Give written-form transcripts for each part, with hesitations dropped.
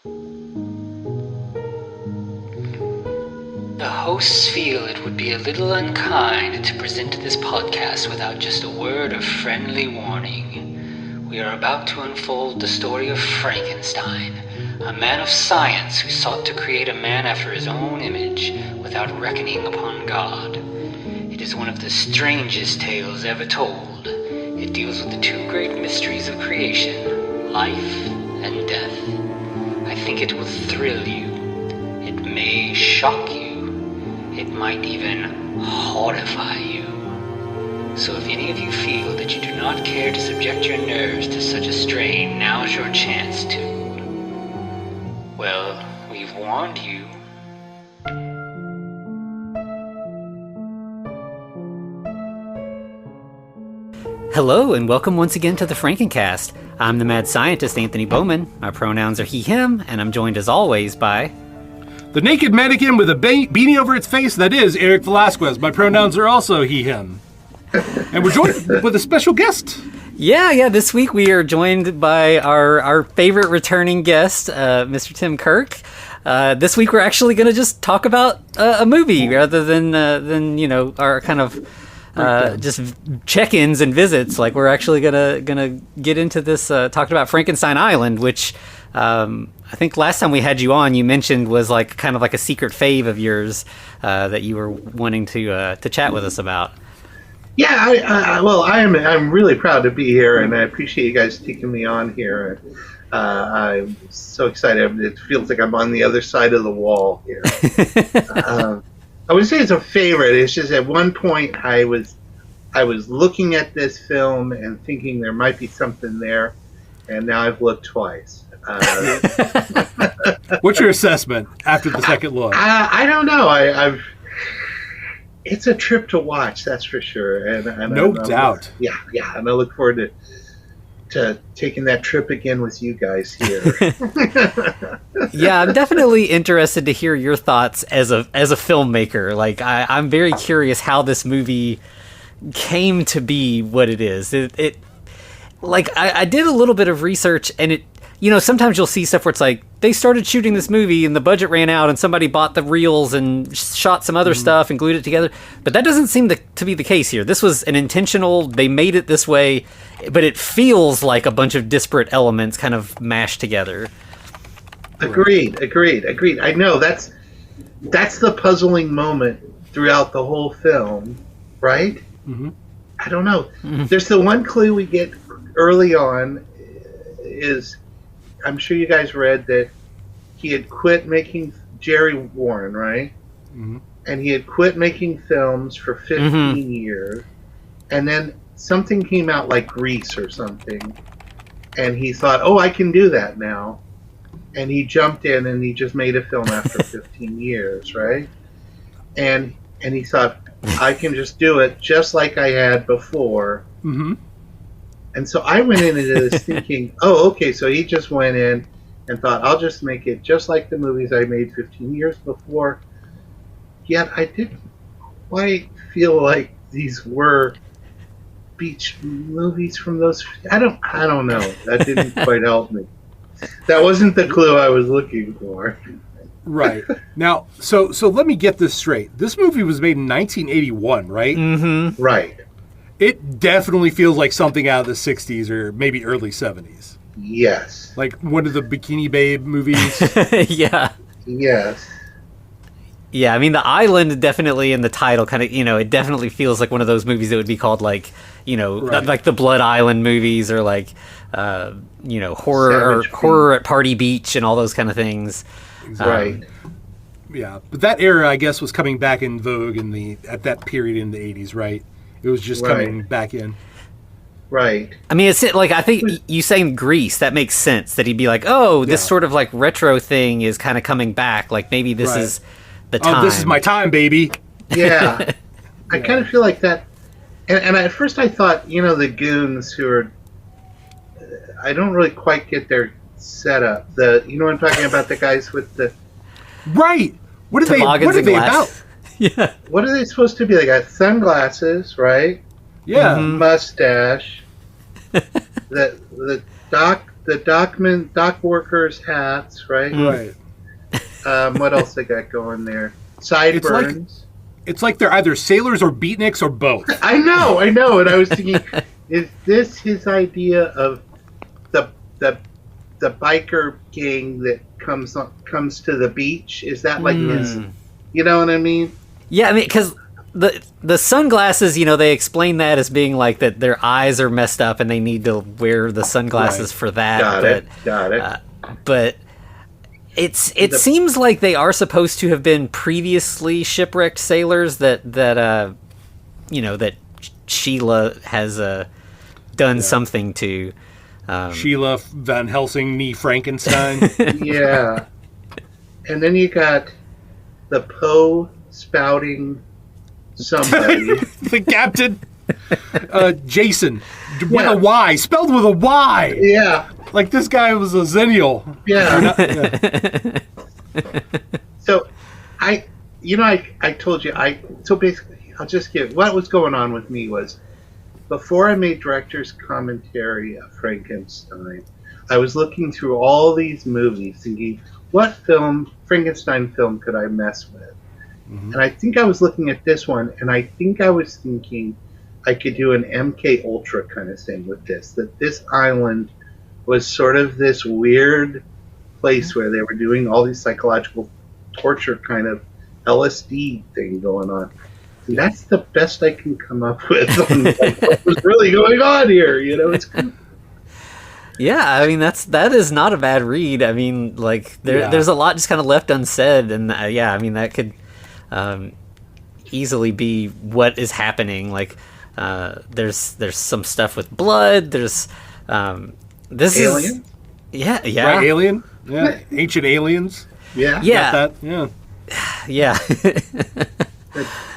The hosts feel it would be a little unkind to present this podcast without just a word of friendly warning. We are about to unfold the story of Frankenstein, a man of science who sought to create a man after his own image without reckoning upon God. It is one of the strangest tales ever told. It deals with the two great mysteries of creation, life and death. I think it will thrill you. It may shock you. It might even horrify you. So if any of you feel that you do not care to subject your nerves to such a strain, now's your chance to. Well, we've warned you. Hello, and welcome once again to the Frankencast. I'm the mad scientist, Anthony Bowman. My pronouns are he, him, and I'm joined as always by... the naked mannequin with a beanie over its face, that is Eric Velasquez. My pronouns are also he, him. And we're joined with a special guest. Yeah, this week we are joined by our favorite returning guest, Mr. Tim Kirk. This week we're actually going to just talk about a movie rather than you know, our kind of just check-ins and visits. Like, we're actually gonna get into this talking about Frankenstein Island, which I think last time we had you on, you mentioned was like kind of like a secret fave of yours that you were wanting to chat with us about. Yeah, I'm really proud to be here, and I appreciate you guys taking me on here. I'm so excited. It feels like I'm on the other side of the wall here. I would say it's a favorite. It's just at one point I was looking at this film and thinking there might be something there, and now I've looked twice. What's your assessment after the second look? I don't know. It's a trip to watch, that's for sure. And no doubt. Yeah, and I look forward to taking that trip again with you guys here. Yeah, I'm definitely interested to hear your thoughts as a filmmaker. Like, I'm very curious how this movie came to be what it is. It like, I did a little bit of research, and it, you know, sometimes you'll see stuff where it's like, they started shooting this movie and the budget ran out and somebody bought the reels and shot some other stuff and glued it together. But that doesn't seem to be the case here. This was an intentional, they made it this way, but it feels like a bunch of disparate elements kind of mashed together. Agreed. I know that's the puzzling moment throughout the whole film, right? Mm-hmm. I don't know. Mm-hmm. There's the one clue we get early on is, I'm sure you guys read that he had quit making Jerry Warren, right? Mm-hmm. And he had quit making films for 15 years. And then something came out like Grease or something. And he thought, oh, I can do that now. And he jumped in and he just made a film after 15 years, right? And he thought, I can just do it just like I had before. Mm-hmm. And so I went into this thinking, oh, okay, so he just went in and thought, I'll just make it just like the movies I made 15 years before. Yet I didn't quite feel like these were beach movies from those. I don't know. That didn't quite help me. That wasn't the clue I was looking for. Right. Now, so let me get this straight. This movie was made in 1981, right? Mm-hmm. Right. It definitely feels like something out of the 60s or maybe early 70s. Yes. Like one of the Bikini Babe movies. Yeah. Yes. Yeah, I mean, the island definitely in the title kind of, you know, it definitely feels like one of those movies that would be called, like, you know, right, like the Blood Island movies, or like, you know, horror at Party Beach and all those kind of things. Right. Yeah, but that era, I guess, was coming back in vogue at that period in the 80s, right? It was just coming back in. Right. I mean, it's like, I think you saying Grease, that makes sense, that he'd be like, oh, this sort of like retro thing is kind of coming back. Like, maybe this is the time. Oh, this is my time, baby. Yeah. I kind of feel like that. And at first I thought, you know, the goons who are, I don't really quite get their setup. You know what I'm talking about? The guys with the... Right. What are they about? Yeah. What are they supposed to be? They got sunglasses, right? Yeah. Mustache. The the dock workers' hats, right? Right. What else they got going there? Sideburns. It's like they're either sailors or beatniks or both. I know. And I was thinking, is this his idea of the biker gang that comes to the beach? Is that like his? You know what I mean? Yeah, I mean, because the sunglasses, they explain that as being like that their eyes are messed up and they need to wear the sunglasses for that. Got it. But it seems like they are supposed to have been previously shipwrecked sailors that Sheila has done something to. Sheila Van Helsing, nee Frankenstein. Yeah. And then you got the Poe spouting somebody. The captain. Jason. With a Y. Spelled with a Y. Yeah. Like this guy was a Xennial. Yeah. So, I told you, so basically, I'll just give, what was going on with me was, before I made director's commentary of Frankenstein, I was looking through all these movies thinking, what Frankenstein film could I mess with? Mm-hmm. And I think I was looking at this one, and I think I was thinking I could do an MK Ultra kind of thing with this, that this island was sort of this weird place where they were doing all these psychological torture kind of LSD thing going on. And that's the best I can come up with on what was really going on here. It's yeah, I mean that is not a bad read. I mean, like there's a lot just kind of left unsaid, and I mean that could easily be what is happening. Like there's some stuff with blood. There's this Alien? Yeah. Right, Alien? Yeah. Ancient aliens? Yeah. Got that? Yeah. Yeah.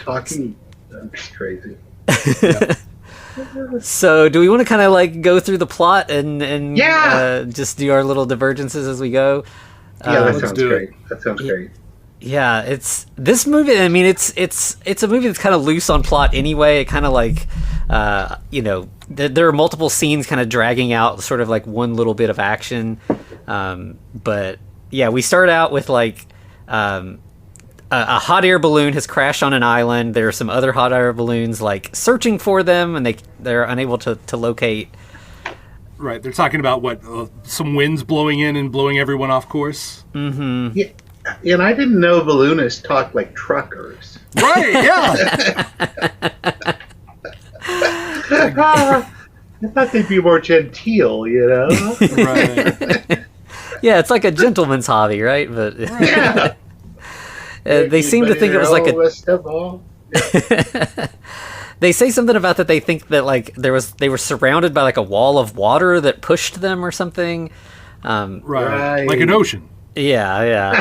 Talking crazy. Yeah. So do we want to kind of like go through the plot and just do our little divergences as we go? Yeah, that sounds great. That sounds great. Yeah, it's this movie. I mean, it's a movie that's kind of loose on plot anyway. It kind of like, there are multiple scenes kind of dragging out sort of like one little bit of action. But yeah, we start out with like a hot air balloon has crashed on an island. There are some other hot air balloons like searching for them, and they're unable to locate. Right, they're talking about some winds blowing in and blowing everyone off course. Mm-hmm. Yeah. And I didn't know balloonists talk like truckers. Right, yeah. I thought they'd be more genteel, Right. Yeah, it's like a gentleman's hobby, right? But Yeah. They seem to think it was like They say something about that they think that like they were surrounded by like a wall of water that pushed them or something. Right. Like an ocean. Yeah.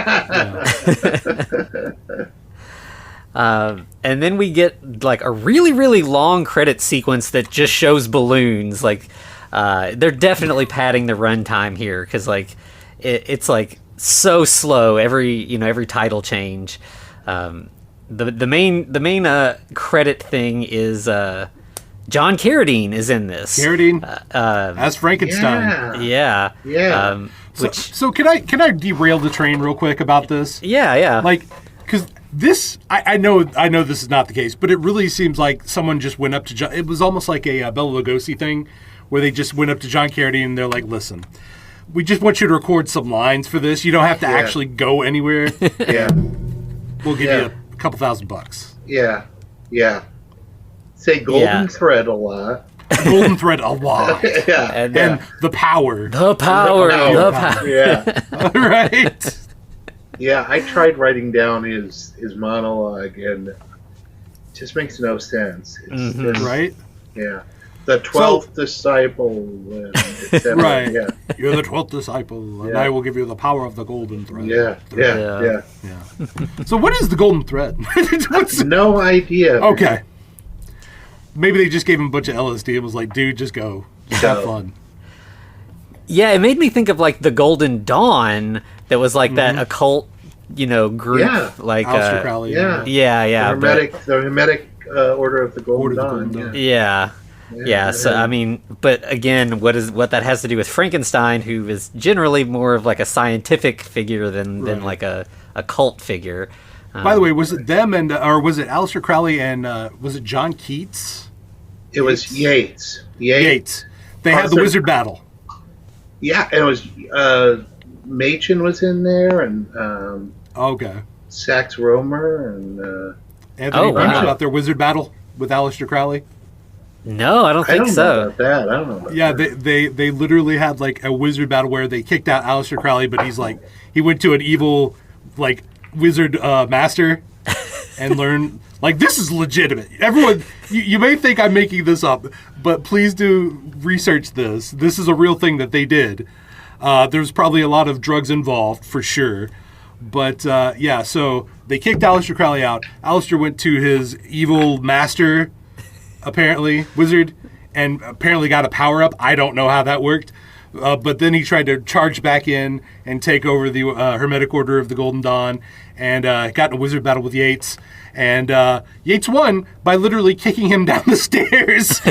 And then we get like a really, really long credit sequence that just shows balloons. Like they're definitely padding the runtime here because like it's like so slow every title change. The main credit thing is John Carradine is in this. Carradine as Frankenstein. Yeah. So can I derail the train real quick about this? Yeah. Like, because this, I know this is not the case, but it really seems like someone just went up to John. It was almost like a Bela Lugosi thing, where they just went up to John Carradine and they're like, "Listen, we just want you to record some lines for this. You don't have to actually go anywhere. Yeah, we'll give you a couple $1,000." Yeah. Say golden thread a lot. Golden thread a lot. And the power. The power. Yeah. Right. Yeah, I tried writing down his monologue, and it just makes no sense. It's right? Yeah. The 12th disciple. Right. Yeah. You're the 12th disciple, and I will give you the power of the golden thread. Yeah. So what is the golden thread? No idea. Okay. Maybe they just gave him a bunch of LSD and was like, dude, just go. Just have fun. Yeah, it made me think of like the Golden Dawn that was like that occult, group. Yeah. Like Aleister Crowley. Yeah. The Hermetic Order of the Golden Dawn. Yeah. Yeah, so I mean, but again, what that has to do with Frankenstein, who is generally more of like a scientific figure than like a cult figure. By the way, was it them or was it Aleister Crowley and was it John Keats? It was Yates. Yates. They had the wizard battle. Yeah, and it was Machen was in there, and okay, Sax Romer, and Anthony Bunch about their wizard battle with Aleister Crowley. No, I don't think so. Know about that. I don't know about that. They literally had like a wizard battle where they kicked out Aleister Crowley, but he went to an evil like wizard master and learned like this is legitimate. Everyone, you may think I'm making this up, but please do research this. This is a real thing that they did. There's probably a lot of drugs involved for sure. But so they kicked Aleister Crowley out. Aleister went to his evil master, apparently, wizard, and apparently got a power-up. I don't know how that worked. But then he tried to charge back in and take over the Hermetic Order of the Golden Dawn and got in a wizard battle with Yates. And Yates won by literally kicking him down the stairs.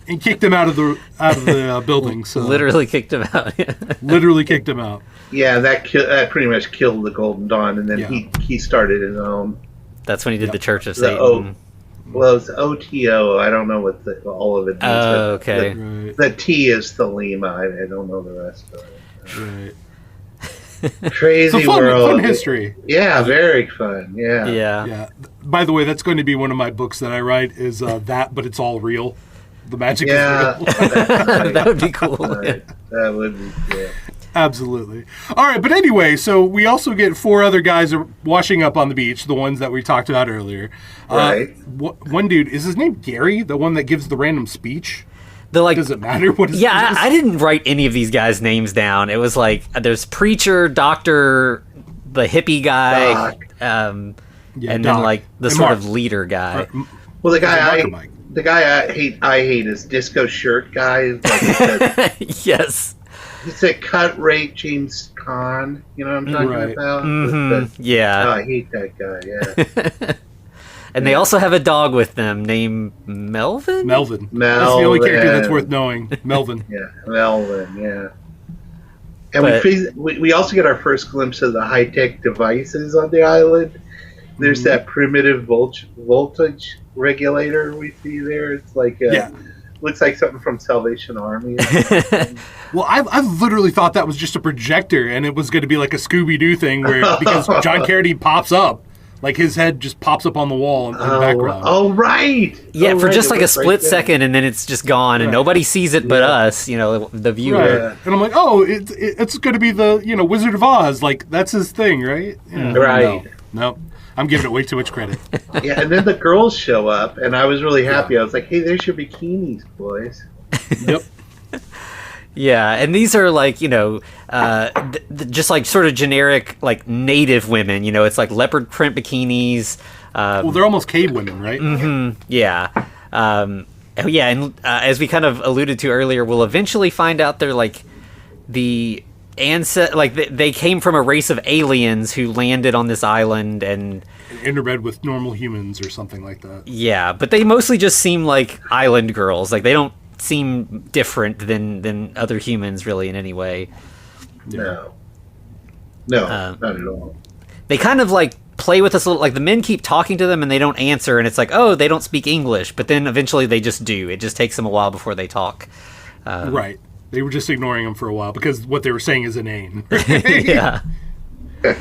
And kicked him out of the building. So literally kicked him out. Literally kicked him out. Yeah, that pretty much killed the Golden Dawn, and then he started his own. That's when he did the Church of Satan. Well, it's OTO. I don't know what all of it means. Oh, okay. The T is Thelema. I don't know the rest of it. Right. Crazy world. Fun world. History. Yeah, very fun. Yeah. Yeah. By the way, that's going to be one of my books that I write is that, but it's all real. The magic is real. That would be cool. Right. That would be cool. Absolutely. All right, but anyway, so we also get 4 other guys washing up on the beach, the ones that we talked about earlier. Right. One dude, is his name Gary, the one that gives the random speech? Does it matter what his name is? I didn't write any of these guys' names down. It was like, there's preacher, doctor, the hippie guy, and then like the sort of leader guy. Well, the guy I hate is disco shirt guy. Like Yes. It's a cut rate James Caan. You know what I'm talking about? Mm-hmm. Yeah. Oh, I hate that guy, yeah. And they also have a dog with them named Melvin? Melvin. That's the only character that's worth knowing. Melvin. Yeah, Melvin, yeah. And we also get our first glimpse of the high-tech devices on the island. There's that primitive voltage regulator we see there. It's like looks like something from Salvation Army. Well, I literally thought that was just a projector, and it was going to be like a Scooby-Doo thing because John Carradine pops up. Like, his head just pops up on the wall in the background. Oh, right! Yeah, for just like a split second, and then it's just gone, and nobody sees it but us, the viewer. Right. And I'm like, it's going to be the, Wizard of Oz. Like, that's his thing, right? Yeah. Right. No. I'm giving it way too much credit. Yeah, and then the girls show up, and I was really happy. I was like, hey, there's your bikinis, boys. Yep. Yeah, and these are like, just like sort of generic, like native women. It's like leopard print bikinis. Well, they're almost cave women, right? Mm-hmm. Yeah. And as we kind of alluded to earlier, we'll eventually find out they're like the they came from a race of aliens who landed on this island and interbred with normal humans or something like that. Yeah, but they mostly just seem like island girls. Like, they don't seem different than other humans really in any way. No, not at all. They kind of like play with us a little. Like, the men keep talking to them and they don't answer, and it's like, oh, they don't speak English, but then eventually they just do. It just takes them a while before they talk. Right. They were just ignoring them for a while because what they were saying is inane. Yeah.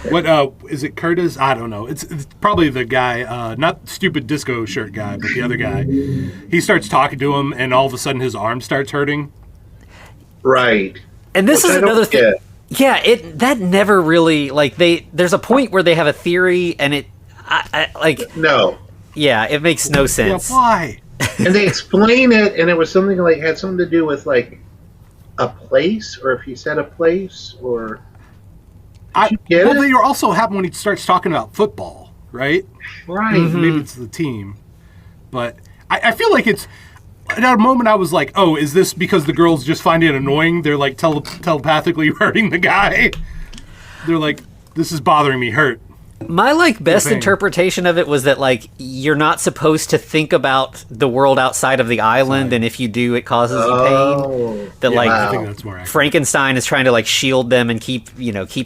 What is it, Curtis? I don't know. It's probably the guy, not stupid disco shirt guy, but the other guy. He starts talking to him, and all of a sudden his arm starts hurting. Right. And this is another thing. Yeah, that never really, like, there's a point where they have a theory, and no. Yeah, it makes no sense. Yeah, why? And they explain it, and it was something like had something to do with like a place, or if he said a place, or they are also happen when he starts talking about football, right? Right. Mm-hmm. Maybe it's the team, but I feel like it's. At a moment, I was like, "Oh, is this because the girls just find it annoying? They're like telepathically hurting the guy. They're like, this is bothering me. Hurt." My best thing. interpretation of it was that you're not supposed to think about the world outside of the island, and if you do, it causes you pain. That I think that's more accurate. Frankenstein is trying to shield them and keep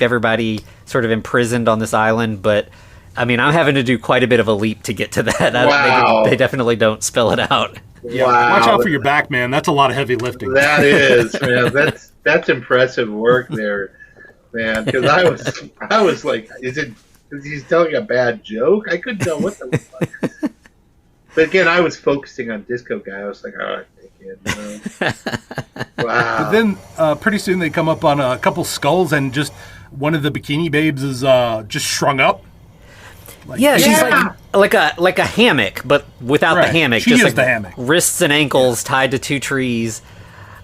everybody sort of imprisoned on this island. But I mean, I'm having to do quite a bit of a leap to get to that. Wow. They definitely don't spell it out. Yeah, Wow. watch out for your back, man. That's a lot of heavy lifting. That is, man. That's impressive work there, man. Because I was like, is it because he's telling a bad joke? I couldn't tell what that was like. But again, I was focusing on Disco Guy. I was like, all right, wow. But then pretty soon they come up on a couple skulls, and just one of the bikini babes is just shrung up. She's like a hammock, but without the hammock. She just is the hammock. Wrists and ankles tied to two trees.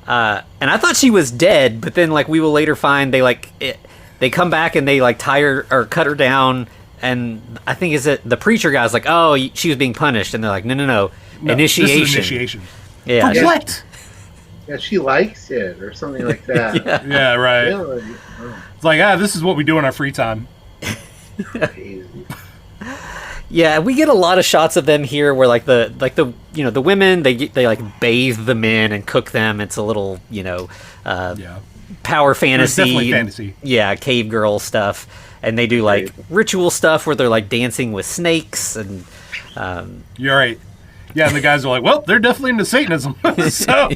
And I thought she was dead, but then we will later find they come back and they tie her or cut her down, and I think is it the preacher guy's like, oh, she was being punished, and they're like, no, initiation. This is initiation. Yeah. For what? Yeah, she likes it or something like that. Yeah, right. Really? It's like, this is what we do in our free time. Crazy. Yeah, we get a lot of shots of them here where the women they bathe the men and cook them. It's a little power fantasy. It's definitely fantasy. Yeah, cave girl stuff, and they do ritual stuff where they're dancing with snakes and. You're right. Yeah, and the guys are like, well, they're definitely into Satanism. So.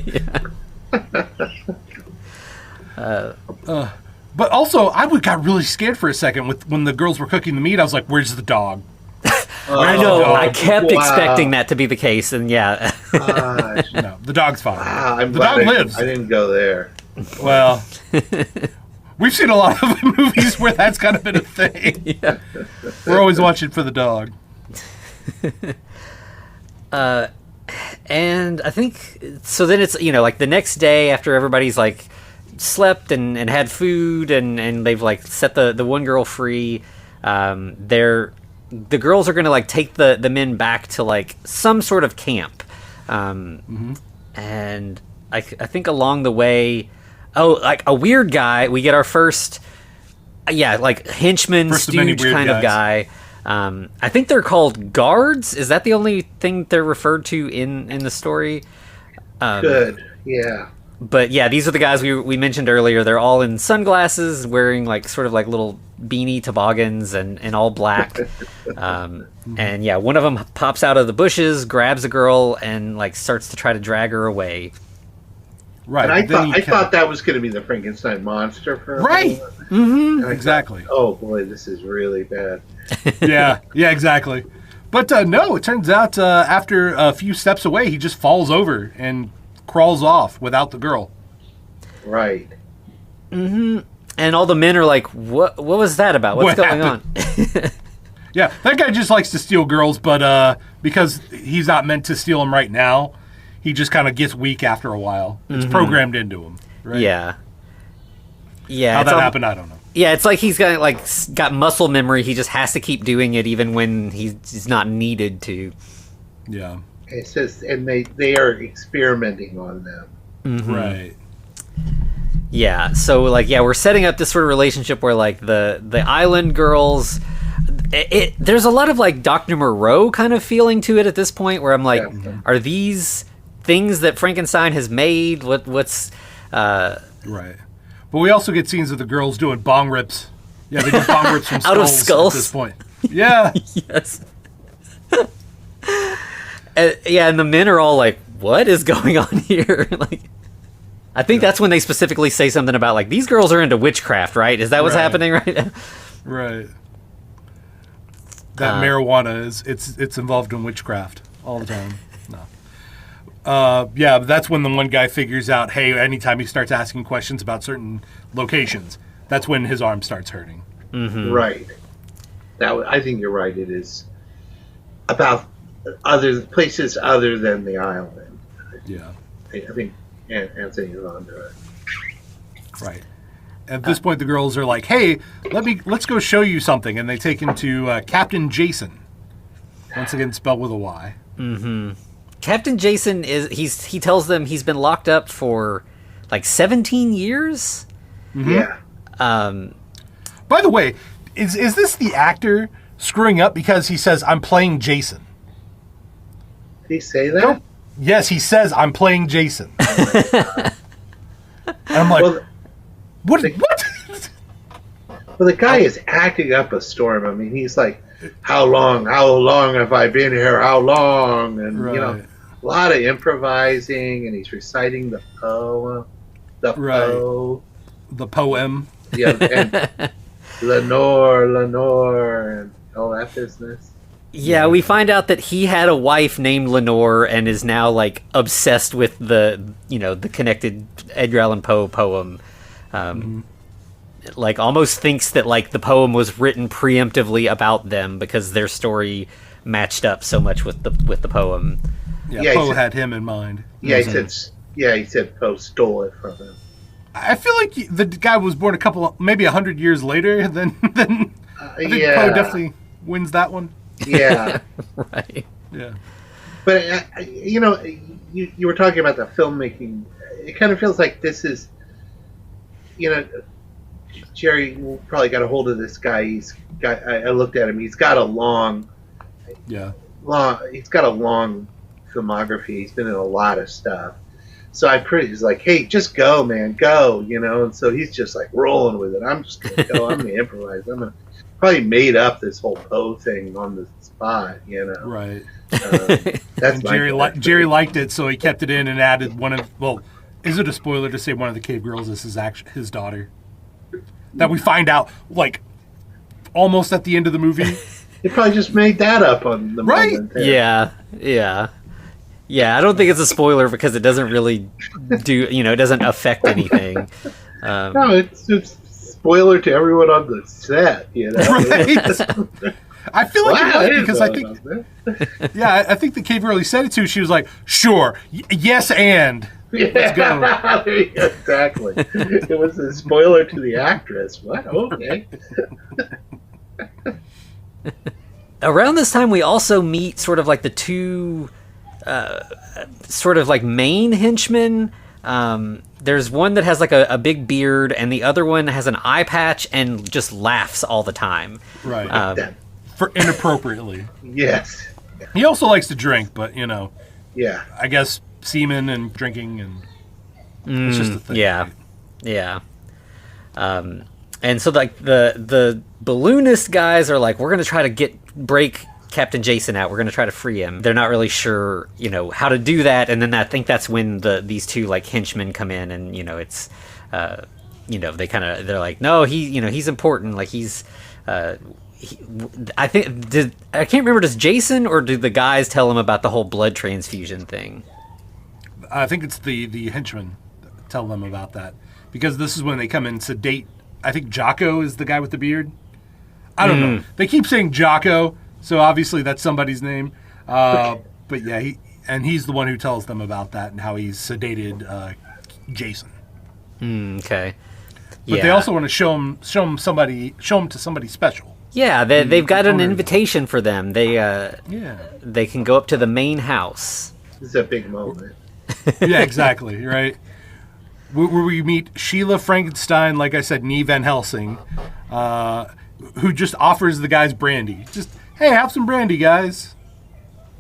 But also, I got really scared for a second when the girls were cooking the meat. I was like, where's the dog? I know. I kept expecting that to be the case, and yeah. No, the dog's fine. I'm the glad dog lives. I didn't go there. Well, we've seen a lot of movies where that's kind of been a thing. Yeah. We're always watching for the dog. And I think so. Then it's the next day after everybody's slept and had food and they've set the one girl free. The girls are gonna take the men back to some sort of camp, and I think along the way, a weird guy. We get our first, henchman First of many stooge weird kind of guys. guy. I think they're called guards. Is that the only thing they're referred to in the story? Good, yeah. But yeah, these are the guys we mentioned earlier. They're all in sunglasses, wearing sort of little beanie toboggans and all black. And yeah, one of them pops out of the bushes, grabs a girl, and starts to try to drag her away. Right. And I thought that was going to be the Frankenstein monster for a Right. Mm-hmm. Exactly. Oh boy, this is really bad. Yeah, exactly. But no, it turns out after a few steps away, he just falls over and crawls off without the girl. Right. Mm-hmm. And all the men are like, what was that about? What's going on? Yeah, that guy just likes to steal girls, but because he's not meant to steal them right now, he just kind of gets weak after a while. It's programmed into him. Right? Yeah. Yeah. How that happened, I don't know. Yeah, it's like he's got muscle memory. He just has to keep doing it even when he's not needed to. Yeah. It says, and they are experimenting on them. Mm-hmm. Right. Yeah. So we're setting up this sort of relationship where the island girls. There's a lot of Dr. Moreau kind of feeling to it at this point, where I'm like, are these things that Frankenstein has made? What's right? But we also get scenes of the girls doing bong rips. Yeah, they do bong rips from out of skulls at this point. Yeah. Yes. And the men are all like, "What is going on here?" I think that's when they specifically say something about these girls are into witchcraft, right? Is that what's happening right now? Right. That marijuana it's involved in witchcraft all the time. No. Yeah, but that's when the one guy figures out, hey, anytime he starts asking questions about certain locations, that's when his arm starts hurting. Mm-hmm. Right. I think you're right. It is about other places other than the island. Yeah. I think Anthony is onto it. Right. At this point, the girls are like, "Hey, let's go show you something," and they take him to Captain Jason. Once again, spelled with a Y. Mm-hmm. Captain Jason he tells them he's been locked up for 17 years. Mm-hmm. Yeah. By the way, is this the actor screwing up because he says, I'm playing Jason. Did he say that? Nope. Yes, he says, I'm playing Jason. And I'm like, Well, what? well, the guy is acting up a storm. I mean, he's like, how long have I been here? How long? And, Right. you know, a lot of improvising, and he's reciting the poem. The poem. Yeah, and Lenore, and all that business. Yeah, we find out that he had a wife named Lenore and is now like obsessed with the connected Edgar Allan Poe poem. Like almost thinks that like the poem was written preemptively about them because their story matched up so much with the poem. Yeah, Poe had him in mind. Yeah, he said Poe stole it from him. I feel like the guy was born maybe 100 years later than I think yeah. Poe definitely wins that one. Yeah. Right. Yeah. But, you were talking about the filmmaking. It kind of feels like this is, Jerry probably got a hold of this guy. I looked at him. He's got a long filmography. He's been in a lot of stuff. So he's like, hey, just go, man, go, And so he's just like rolling with it. I'm just going to go. I'm going to improvise. Probably made up this whole Poe thing on the spot, Right. That's Jerry liked it, so he kept it in and added is it a spoiler to say one of the cave girls is his daughter? That we find out, like, almost at the end of the movie. He probably just made that up on the moment there. Yeah, I don't think it's a spoiler because it doesn't really it doesn't affect anything. No, it's spoiler to everyone on the set, Right. I feel like it was because I think the cave girl he said it to, she was like, sure, yes, and let's go. Exactly. It was a spoiler to the actress. What? Okay. Around this time, we also meet sort of like the two sort of like main henchmen. There's one that has like a big beard, and the other one has an eye patch and just laughs all the time. Right. For inappropriately. Yes. He also likes to drink, but Yeah. I guess semen and drinking and it's just a thing. Yeah. Right? Yeah. And so like the balloonist guys are like, we're gonna try to break Captain Jason out. We're gonna try to free him. They're not really sure, how to do that. And then I think that's when these two like henchmen come in, and it's, they're like, no, he's important. Like he's, I can't remember. Does Jason or do the guys tell him about the whole blood transfusion thing? I think it's the henchmen that tell them about that, because this is when they come in sedate. I think Jocko is the guy with the beard. I don't know. They keep saying Jocko, so obviously that's somebody's name. But yeah, he's the one who tells them about that and how he's sedated Jason. Okay. But they also want to show him to somebody special. Yeah, they've got an invitation for them. They can go up to the main house. This is a big moment. Yeah, exactly. Right. Where we meet Sheila Frankenstein, like I said, Nee Van Helsing, who just offers the guys brandy. Just, hey, have some brandy, guys.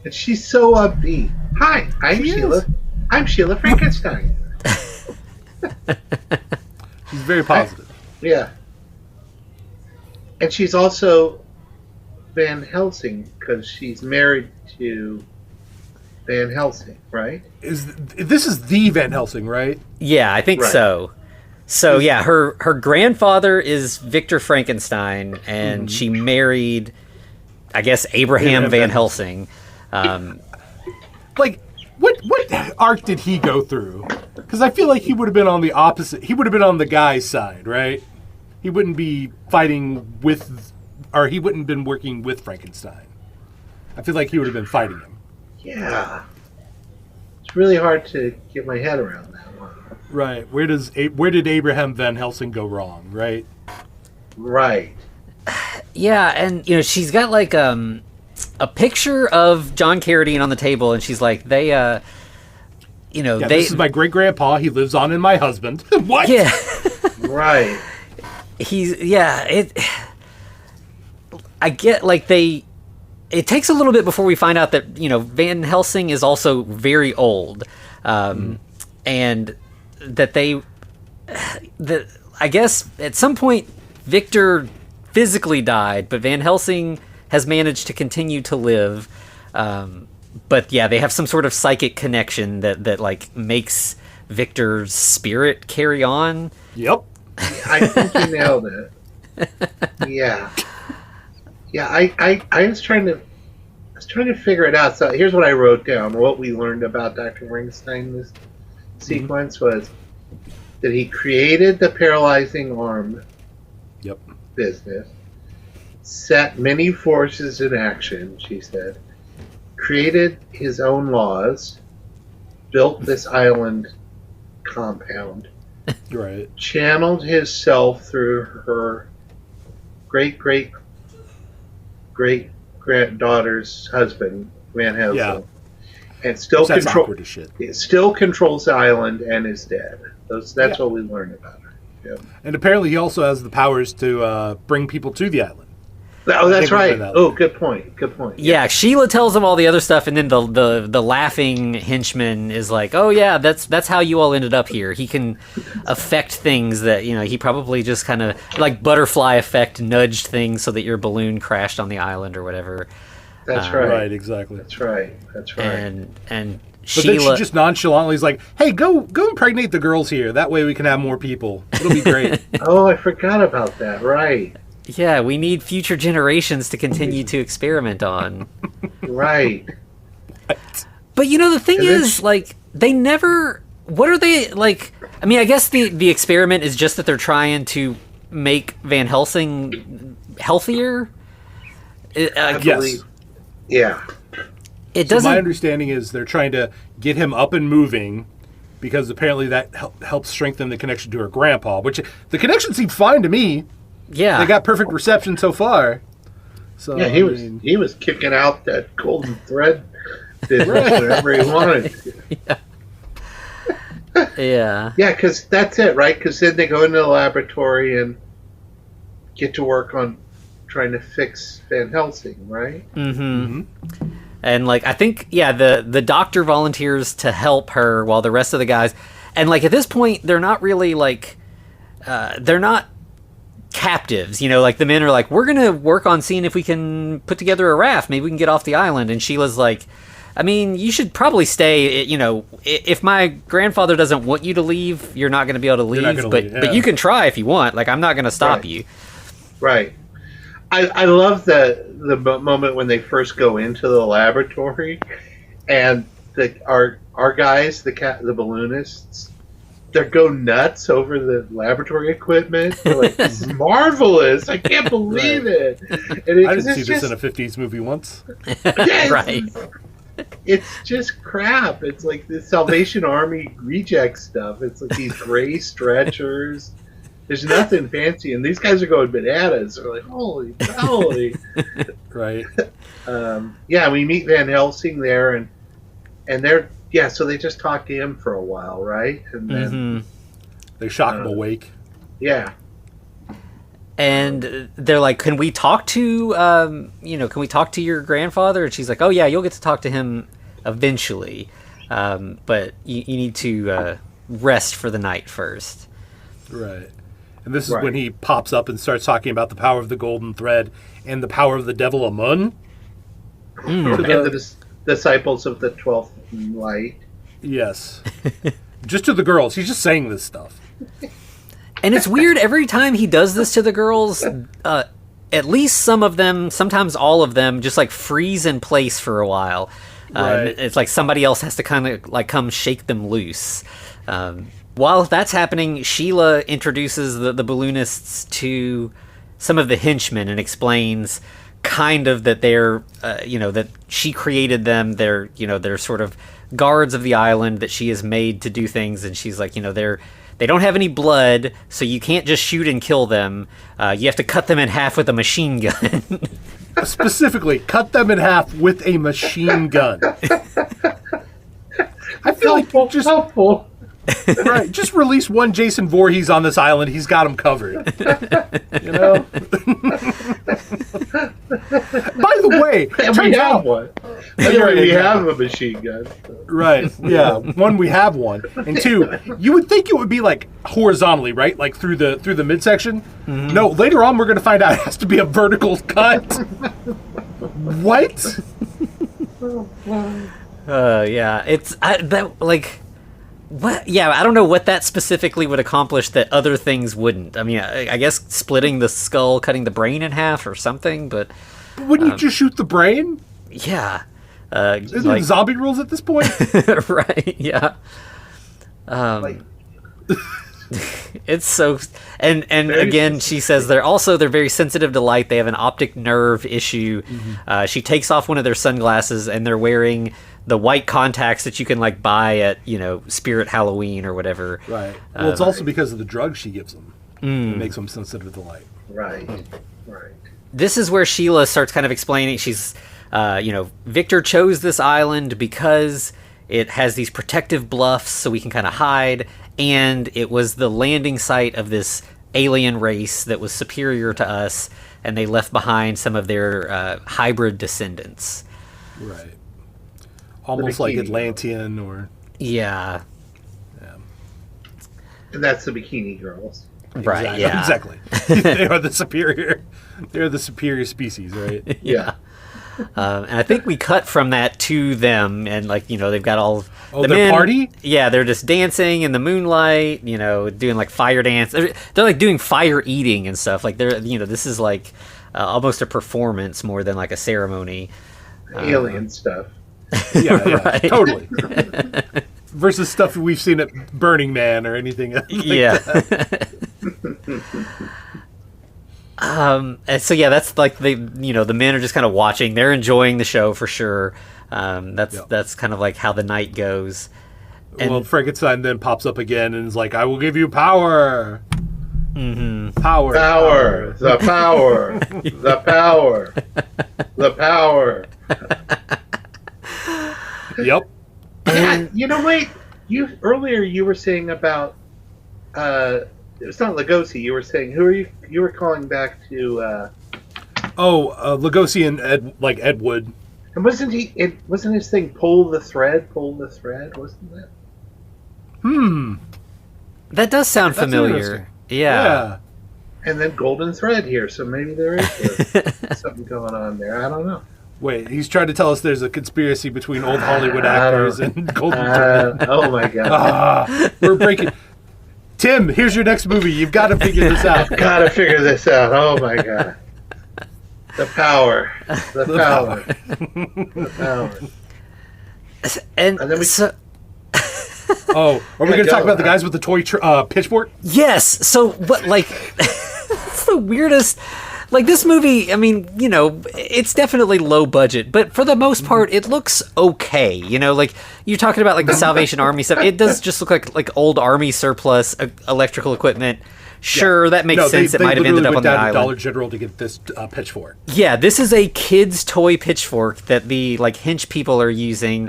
And she's so upbeat. Hi, I'm Sheila. I'm Sheila Frankenstein. She's very positive. Yeah. And she's also Van Helsing because she's married to Van Helsing, right? This is the Van Helsing, right? Yeah, I think so. So yeah, her grandfather is Victor Frankenstein, and she married, I guess, Abraham Van Helsing. Like, what arc did he go through? Because I feel like he would have been on the opposite. He would have been on the guy's side, right? He wouldn't be fighting with, or he wouldn't have been working with Frankenstein. I feel like he would have been fighting him. Yeah. It's really hard to get my head around that one. Right. Where did Abraham Van Helsing go wrong, right? Right. Yeah, and she's got like a picture of John Carradine on the table, and she's like, this is my great grandpa. He lives on in my husband. What? Yeah. Right. I get like they. It takes a little bit before we find out that Van Helsing is also very old, and that I guess at some point Victor physically died, but Van Helsing has managed to continue to live. But yeah, they have some sort of psychic connection that like makes Victor's spirit carry on. Yep. I think you nailed it. Yeah. Yeah, I was trying to figure it out. So here's what I wrote down. What we learned about Dr. Frankenstein this sequence was that he created the paralyzing arm business, set many forces in action, she said, created his own laws, built this island compound, right, channeled his self through her great-granddaughter's husband, Van Helsing, and still controls the island and is dead. That's what we learned about her. Yeah. And apparently he also has the powers to bring people to the island. Oh, that's right. Oh, good point. Good point. Yeah, Sheila tells him all the other stuff, and then the laughing henchman is like, "Oh yeah, that's how you all ended up here. He can affect things that he probably just kind of like butterfly effect nudged things so that your balloon crashed on the island or whatever." That's right. Right, exactly. That's right. And But then she just nonchalantly is like, "Hey, go impregnate the girls here. That way we can have more people. It'll be great." Oh, I forgot about that. Right. Yeah, we need future generations to continue to experiment on. Right. But the thing is, like, they never. What are they like? I mean, I guess the experiment is just that they're trying to make Van Helsing healthier. Yes. Yeah. It doesn't. My understanding is they're trying to get him up and moving, because apparently that helps strengthen the connection to her grandpa. Which the connection seemed fine to me. Yeah, they got perfect reception so far. So yeah, he was kicking out that golden thread business whenever he wanted. Yeah. Yeah, because that's it, right? Because then they go into the laboratory and get to work on trying to fix Van Helsing, right? Mm-hmm. And like I think, the doctor volunteers to help her while the rest of the guys, and like at this point they're not really like, they're not captives, like the men are like, we're gonna work on seeing if we can put together a raft, maybe we can get off the island. And Sheila's like, I mean, you should probably stay, if my grandfather doesn't want you to leave, you're not gonna be able to leave, but you can try if you want, like I'm not gonna stop you. Right. I love the moment when they first go into the laboratory and our guys, the balloonists, they go nuts over the laboratory equipment. They're like, "This is marvelous! I can't believe it!" And I didn't see this in a '50s movie once. Yes, Right. It's just crap. It's like the Salvation Army reject stuff. It's like these gray stretchers. There's nothing fancy, and these guys are going bananas. They're like, "Holy moly!" Right. We meet Van Helsing there, and they're. Yeah, so they just talk to him for a while, right? And then they shock him awake. Yeah. And they're like, "Can we talk to can we talk to your grandfather?" And she's like, "Oh yeah, you'll get to talk to him eventually, but you need to rest for the night first." Right. And this is when he pops up and starts talking about the power of the golden thread and the power of the devil Amun. And the disciples of the 12th light. Yes. Just to the girls. He's just saying this stuff. And it's weird, every time he does this to the girls, at least some of them, sometimes all of them, just like freeze in place for a while. It's like somebody else has to kind of like come shake them loose. While that's happening, Sheila introduces the balloonists to some of the henchmen and explains kind of that they're, that she created them. They're sort of guards of the island that she has made to do things. And she's like, they don't have any blood, so you can't just shoot and kill them. You have to cut them in half with a machine gun. Specifically, cut them in half with a machine gun. I feel like just helpful. Right, just release one Jason Voorhees on this island. He's got him covered. way, And we turns have out, one. Right, We exactly. have a machine gun. Right. Yeah. One, we have one, and two, you would think it would be like horizontally, right? Like through the midsection. No. Later on, we're going to find out it has to be a vertical cut. What? Yeah, what? Yeah, I don't know what that specifically would accomplish that other things wouldn't. I mean, I guess splitting the skull, cutting the brain in half, or something. But Wouldn't you just shoot the brain? yeah, Isn't it zombie rules at this point? right? Yeah. Like, It's so, and again, she says they're very sensitive to light. They have an optic nerve issue. She takes off one of their sunglasses, and they're wearing the white contacts that you can like buy at Spirit Halloween or whatever. Right. Well, it's also because of the drug she gives them. It makes them sensitive to light. right. This is where Sheila starts kind of explaining. She's, Victor chose this island because it has these protective bluffs so we can kind of hide, and it was the landing site of this alien race that was superior to us, and they left behind some of their hybrid descendants. Right. Almost like Bikini Atlantean or... Yeah. And that's the Bikini Girls. Right, yeah. Exactly. They are the superior... They're the superior species, right? Yeah. And I think we cut from that to them, and they've got all the their men, party? Yeah, they're just dancing in the moonlight, doing like fire dance. They're like doing fire eating and stuff. Like this is like almost a performance more than like a ceremony. Alien stuff. Yeah, Right. Totally. Versus stuff we've seen at Burning Man or anything like that. And so that's like the men are just kind of watching. They're enjoying the show for sure. That's kind of like how the night goes. And, Well, Frankenstein then pops up again and is like, "I will give you power." Power. Power. The power. The power. The power. Yep. And wait. Earlier you were saying about it's not Lugosi. You were saying who are you? You were calling back to. Lugosi and Ed Wood. And wasn't he? It wasn't his thing. Pull the thread. Pull the thread. Wasn't that? that does sound That's familiar. interesting. Yeah. And then golden thread here. So maybe there is something going on there. I don't know. Wait, he's trying to tell us there's a conspiracy between old Hollywood actors and Golden Thread. Oh my god. We're breaking. Tim, here's your next movie. You've got to figure this out. Gotta figure this out. Oh my god. The power. The power. The power. And then we- so Oh, are we going to go. talk about the guys with the toy pitchfork? yes, so what it's the weirdest. Like this movie, I mean, it's definitely low budget, but for the most part, it looks okay. Like you're talking about like the Salvation Army stuff. It does just look like old army surplus electrical equipment. Sure, that makes sense. It might have ended up on the down to island. Dollar General to get this pitchfork. Yeah, this is a kid's toy pitchfork that the hench people are using.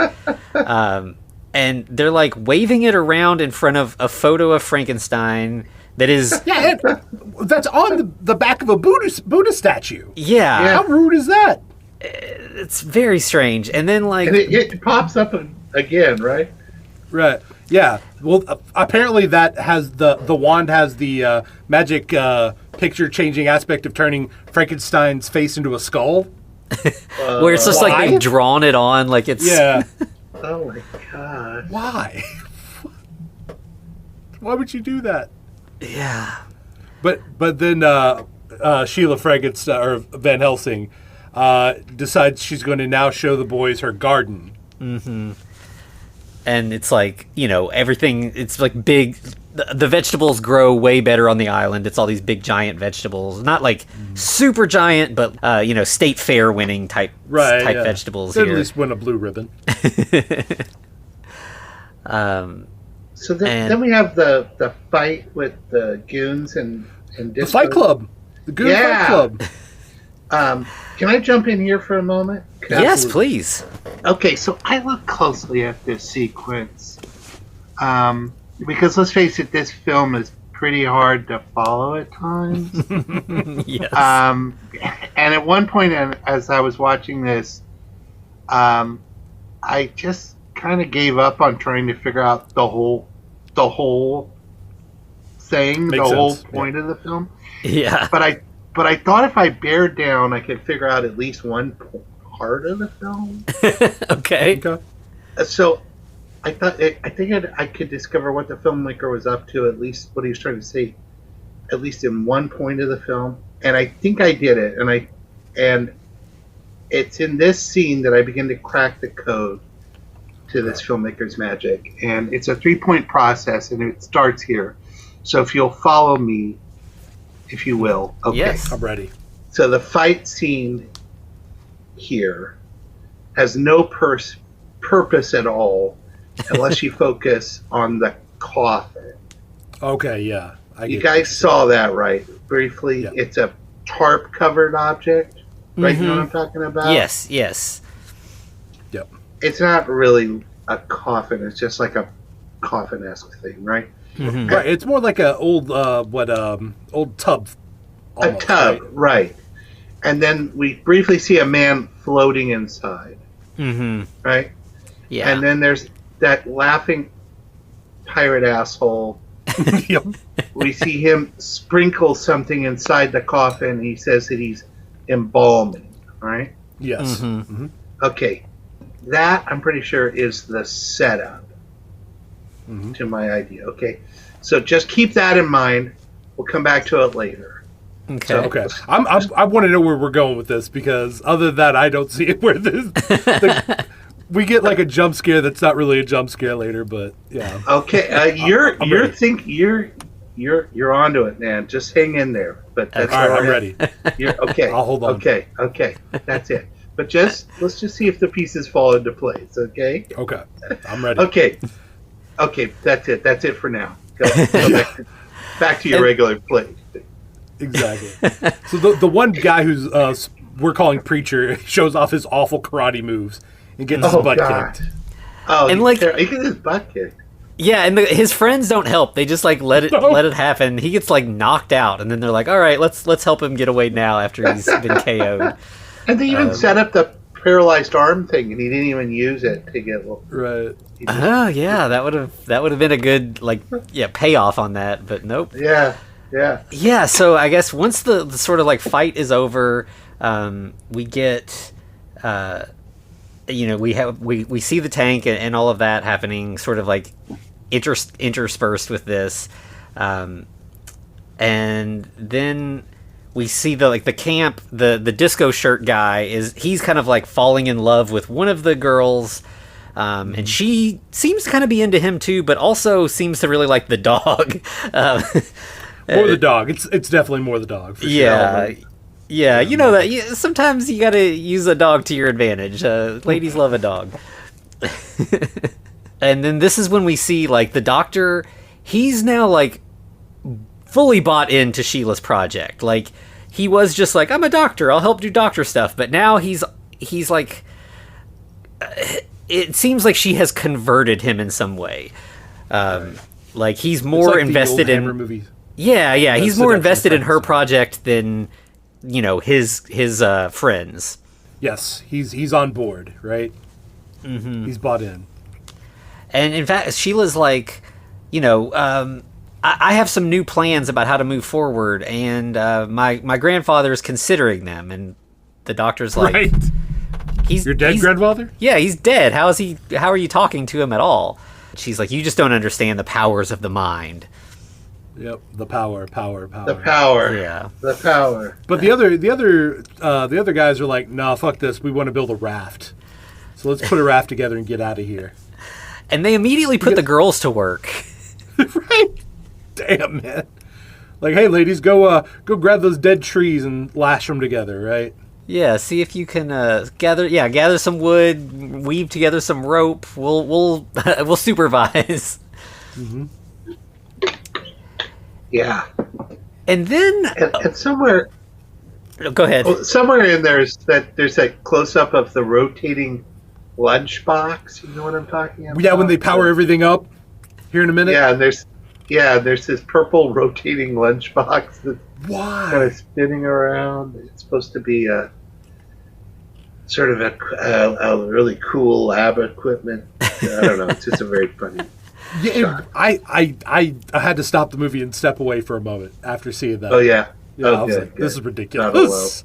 And they're like waving it around in front of a photo of Frankenstein that is Yeah, that's on the back of a Buddha statue. yeah. How rude is that? It's very strange. And then And it pops up again, right? Right. Yeah. Well, apparently that has the wand has the magic picture changing aspect of turning Frankenstein's face into a skull. where it's just like why? they've drawn it on like it's Yeah. Oh my god. Why? Why would you do that? yeah. But then Sheila Frankenstein or Van Helsing decides she's going to now show the boys her garden. And it's like, everything, it's like big. The vegetables grow way better on the island. It's all these big giant vegetables. Not like super giant, but, state fair winning type Yeah. vegetables They here. at least win a blue ribbon. So then we have the fight with the goons and The Fight Club. The Goon Yeah. Fight Club. Can I jump in here for a moment? Yes, please. Okay, so I look closely at this sequence because let's face it, this film is pretty hard to follow at times. Yes. And at one point, as I was watching this, I just kind of gave up on trying to figure out the whole thing, Makes the whole sense. point of the film. Yeah. But I thought if I bared down, I could figure out at least one part of the film. Okay. Okay. So I think I could discover what the filmmaker was up to, at least what he was trying to say, at least in one point of the film. And I think I did it. And it's in this scene that I begin to crack the code to this filmmaker's magic. And it's a 3-point process, and it starts here. So if you'll follow me, if you will. Okay. Yes. I'm ready. So the fight scene here has no purpose at all unless you focus on the coffin. Okay, yeah. You guys saw that, right? Briefly. Yeah. It's a tarp-covered object. Right? You know what I'm talking about? Yes. Yep. It's not really a coffin. It's just like a coffin-esque thing, right? Right. It's more like a old old tub. Almost, a tub, right? And then we briefly see a man floating inside, right? Yeah. And then there's that laughing pirate asshole. Yep. We see him sprinkle something inside the coffin. He says that he's embalming, right? Yes. Mm-hmm. Okay. That, I'm pretty sure, is the setup to my idea. Okay. So just keep that in mind. We'll come back to it later. Okay. Okay. I want to know where we're going with this, because other than that, I don't see it where this. We get like a jump scare that's not really a jump scare later, but yeah. Okay. You're onto it, man. Just hang in there. But that's All right, I'm ready. You're okay. I'll hold on. Okay. That's it. But let's just see if the pieces fall into place. Okay. Okay. I'm ready. Okay. That's it. That's it for now. Go back to your regular play. Exactly. So the one guy who's we're calling Preacher shows off his awful karate moves and gets his butt kicked. Oh, And, he like- gets his butt kicked. Yeah, and his friends don't help. They just like let it happen. He gets like knocked out, and then they're like, "All right, let's help him get away now after he's been KO'd." And they even set up the paralyzed arm thing, and he didn't even use it to get. Right. Oh yeah, that would have been a good payoff on that, but nope. Yeah. Yeah, so I guess once the sort of like fight is over, we get, we see the tank and all of that happening, sort of like interspersed with this, and then we see the camp, the disco shirt guy he's kind of like falling in love with one of the girls. And she seems to kind of be into him too, but also seems to really like the dog. More the dog. It's definitely more the dog. For Yeah. sure. Yeah, you know that. Sometimes you gotta use a dog to your advantage. Ladies love a dog. And then this is when we see, like, the doctor, he's now, like, fully bought into Sheila's project. Like, he was just like, I'm a doctor, I'll help do doctor stuff. But now he's like, it seems like she has converted him in some way. Like, he's more like invested the old in... Hammer movies. Yeah, he's more seduction invested in her Frankenstein. project than, his friends. Yes, he's on board, right? Mm-hmm. He's bought in. And in fact, Sheila's like, I have some new plans about how to move forward, and my grandfather is considering them. And the doctor's like, Right. Your dead grandfather? Yeah, he's dead. How are you talking to him at all? She's like, you just don't understand the powers of the mind. Yep. The power. The power. Yeah. The power. But the other guys are like, nah, fuck this. We want to build a raft. So let's put a raft together and get out of here. And they immediately put the girls to work. Right? Damn, man. Like, hey, ladies, go grab those dead trees and lash them together, right? Yeah, see if you can gather some wood, weave together some rope. We'll supervise. Mm-hmm. Yeah. And then And somewhere go ahead. somewhere in there's that close up of the rotating lunchbox. You know what I'm talking about? Yeah, when they power everything up here in a minute. Yeah, and there's this purple rotating lunchbox that kind Why? of spinning around. It's supposed to be a sort of a really cool lab equipment. I don't know. It's just a very funny. Yeah, I had to stop the movie and step away for a moment after seeing that. Oh yeah. Yeah, Oh, I was good, like, good. this is ridiculous.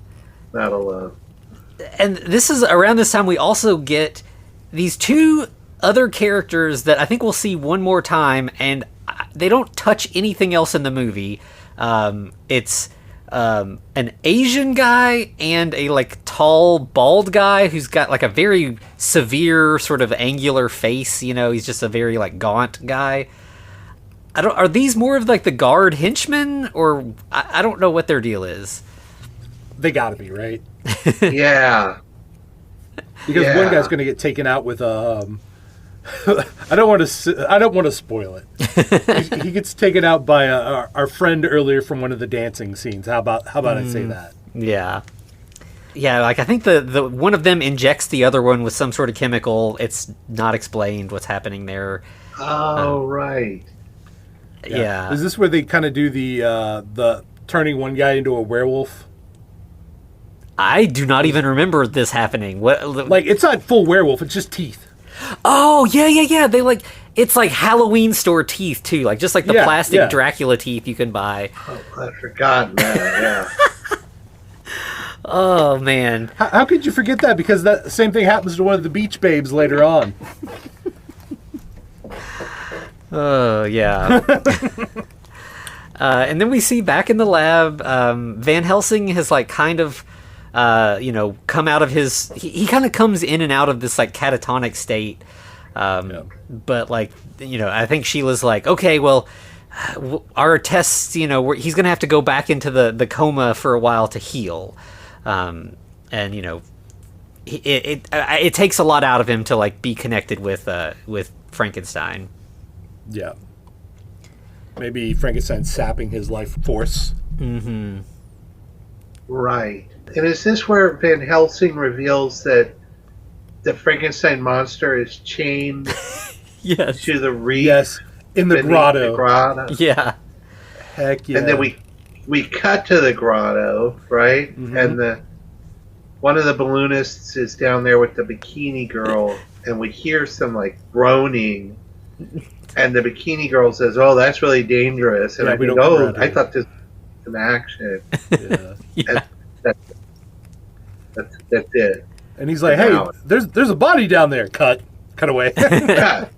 Not alone. And this is around this time we also get these two other characters that I think we'll see one more time, and they don't touch anything else in the movie. It's an Asian guy and a like tall bald guy who's got like a very severe sort of angular face. You know, he's just a very like gaunt guy. Are these more of like the guard henchmen, or I don't know what their deal is. They gotta be, right? Yeah. Because Yeah. one guy's going to get taken out with a. I don't want to spoil it. he gets taken out by our friend earlier from one of the dancing scenes. How about I say that? Yeah. Yeah, like I think the one of them injects the other one with some sort of chemical. It's not explained what's happening there. Oh right. Yeah. Is this where they kind of do the turning one guy into a werewolf? I do not even remember this happening. What? Like, it's not full werewolf; it's just teeth. Oh yeah. They like it's like Halloween store teeth too, like just like the plastic Dracula teeth you can buy. Oh, I'd forgotten that. Yeah. Oh man. How could you forget that? Because that same thing happens to one of the Beach Babes later on. Oh yeah. And then we see back in the lab, Van Helsing has like kind of, come out of his. He kind of comes in and out of this like catatonic state. But like, I think Sheila's like, okay, well, our tests, he's gonna have to go back into the coma for a while to heal, and it takes a lot out of him to like be connected with Frankenstein. Yeah. Maybe Frankenstein's sapping his life force. Mm-hmm. Right. And is this where Van Helsing reveals that the Frankenstein monster is chained Yes. to the reef? Yes, in the beneath grotto. the grotto? Yeah. Heck yeah. And then we cut to the grotto, right? Mm-hmm. And one of the balloonists is down there with the bikini girl, and we hear some like groaning. And the bikini girl says, "Oh, that's really dangerous." And Yeah, I we think, don't go "Oh, around I here." thought this was an action." Yeah. That's it. And he's like, "Hey, Wow. there's a body down there." Cut away. Yeah.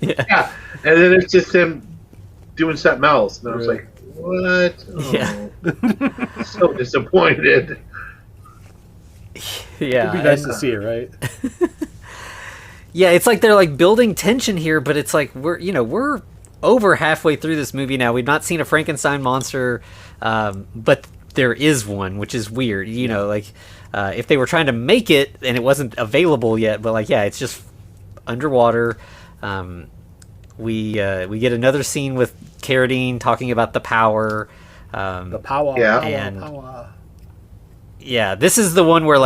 Yeah. And then it's just him doing something else, and I was Right. like, "What?" Oh, Yeah. so disappointed. Yeah. It'd be nice to see it, right? Yeah, it's like they're like building tension here, but it's like we're over halfway through this movie now. We've not seen a Frankenstein monster, but there is one, which is weird. If they were trying to make it and it wasn't available yet, but it's just underwater. We get another scene with Carradine talking about the power. The power. Yeah. And- power. Yeah, this is the one where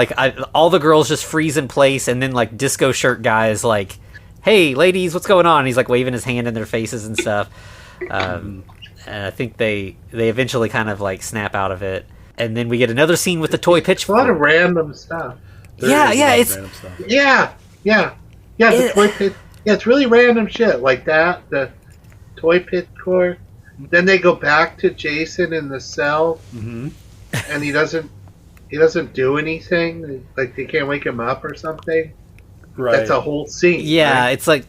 all the girls just freeze in place, and then like disco shirt guy is like, "Hey, ladies, what's going on?" And he's like waving his hand in their faces and stuff. And I think they eventually kind of like snap out of it, and then we get another scene with the toy A pitchfork. lot of random stuff. There Yeah, is a yeah, lot of it's- random stuff. Yeah. The It- toy pit. Yeah, it's really random shit like that. The toy pit core. Then they go back to Jason in the cell, Mm-hmm. and he doesn't do anything. Like they can't wake him up or something. Right. That's a whole scene. Yeah, right? it's like,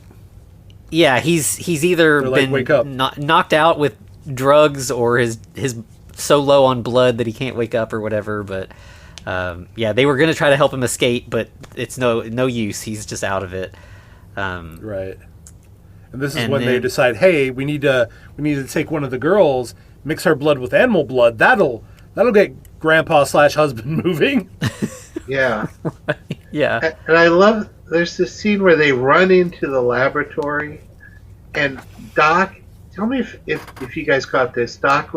he's either They're like, been "Wake up." knocked out with drugs, or his so low on blood that he can't wake up or whatever. But they were gonna try to help him escape, but it's no use. He's just out of it. Right. And this is And when they then- decide, hey, we need to take one of the girls, mix her blood with animal blood. That'll get grandpa/husband moving. Yeah. Yeah. And I love, there's this scene where they run into the laboratory, and Doc, tell me if you guys caught this. Doc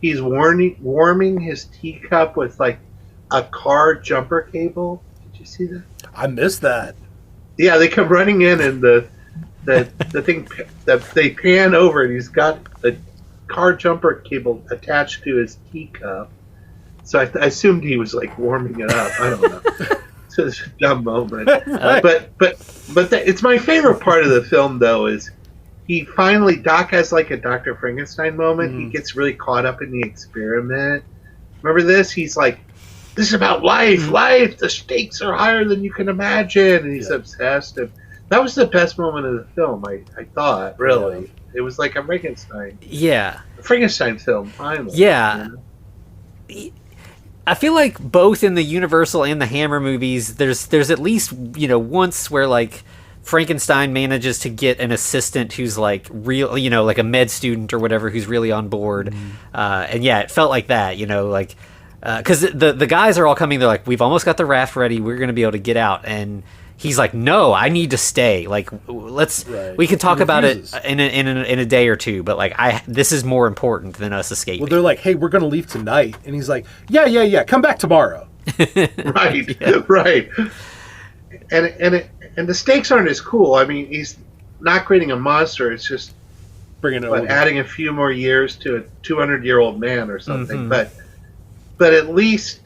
he's warming his teacup with like a car jumper cable. Did you see that? I missed that. Yeah, they come running in, and the thing that they pan over, and he's got car jumper cable attached to his teacup. So I assumed he was like warming it up. I don't know. It's a dumb moment. Right. But it's my favorite part of the film, though, is he finally, Doc has like a Dr. Frankenstein moment. He gets really caught up in the experiment. Remember this? He's like, this is about life. Life. The stakes are higher than you can imagine. And he's obsessed. And that was the best moment of the film, I thought, really. Yeah. It was like a Frankenstein. Yeah. A Frankenstein film, finally. Yeah. You know? I feel like both in the Universal and the Hammer movies, there's at least, once where, like, Frankenstein manages to get an assistant who's, like, real, like a med student or whatever who's really on board. And, yeah, it felt like that, like... Because the guys are all coming, they're like, we've almost got the raft ready, we're going to be able to get out. And he's like, no, I need to stay. Like, we can talk about it in a day or two, but like, this is more important than us escaping. Well, they're like, hey, we're going to leave tonight. And he's like, yeah, come back tomorrow. Right, right. And the stakes aren't as cool. I mean, he's not creating a monster, it's just adding a few more years to a 200-year-old man or something. But at least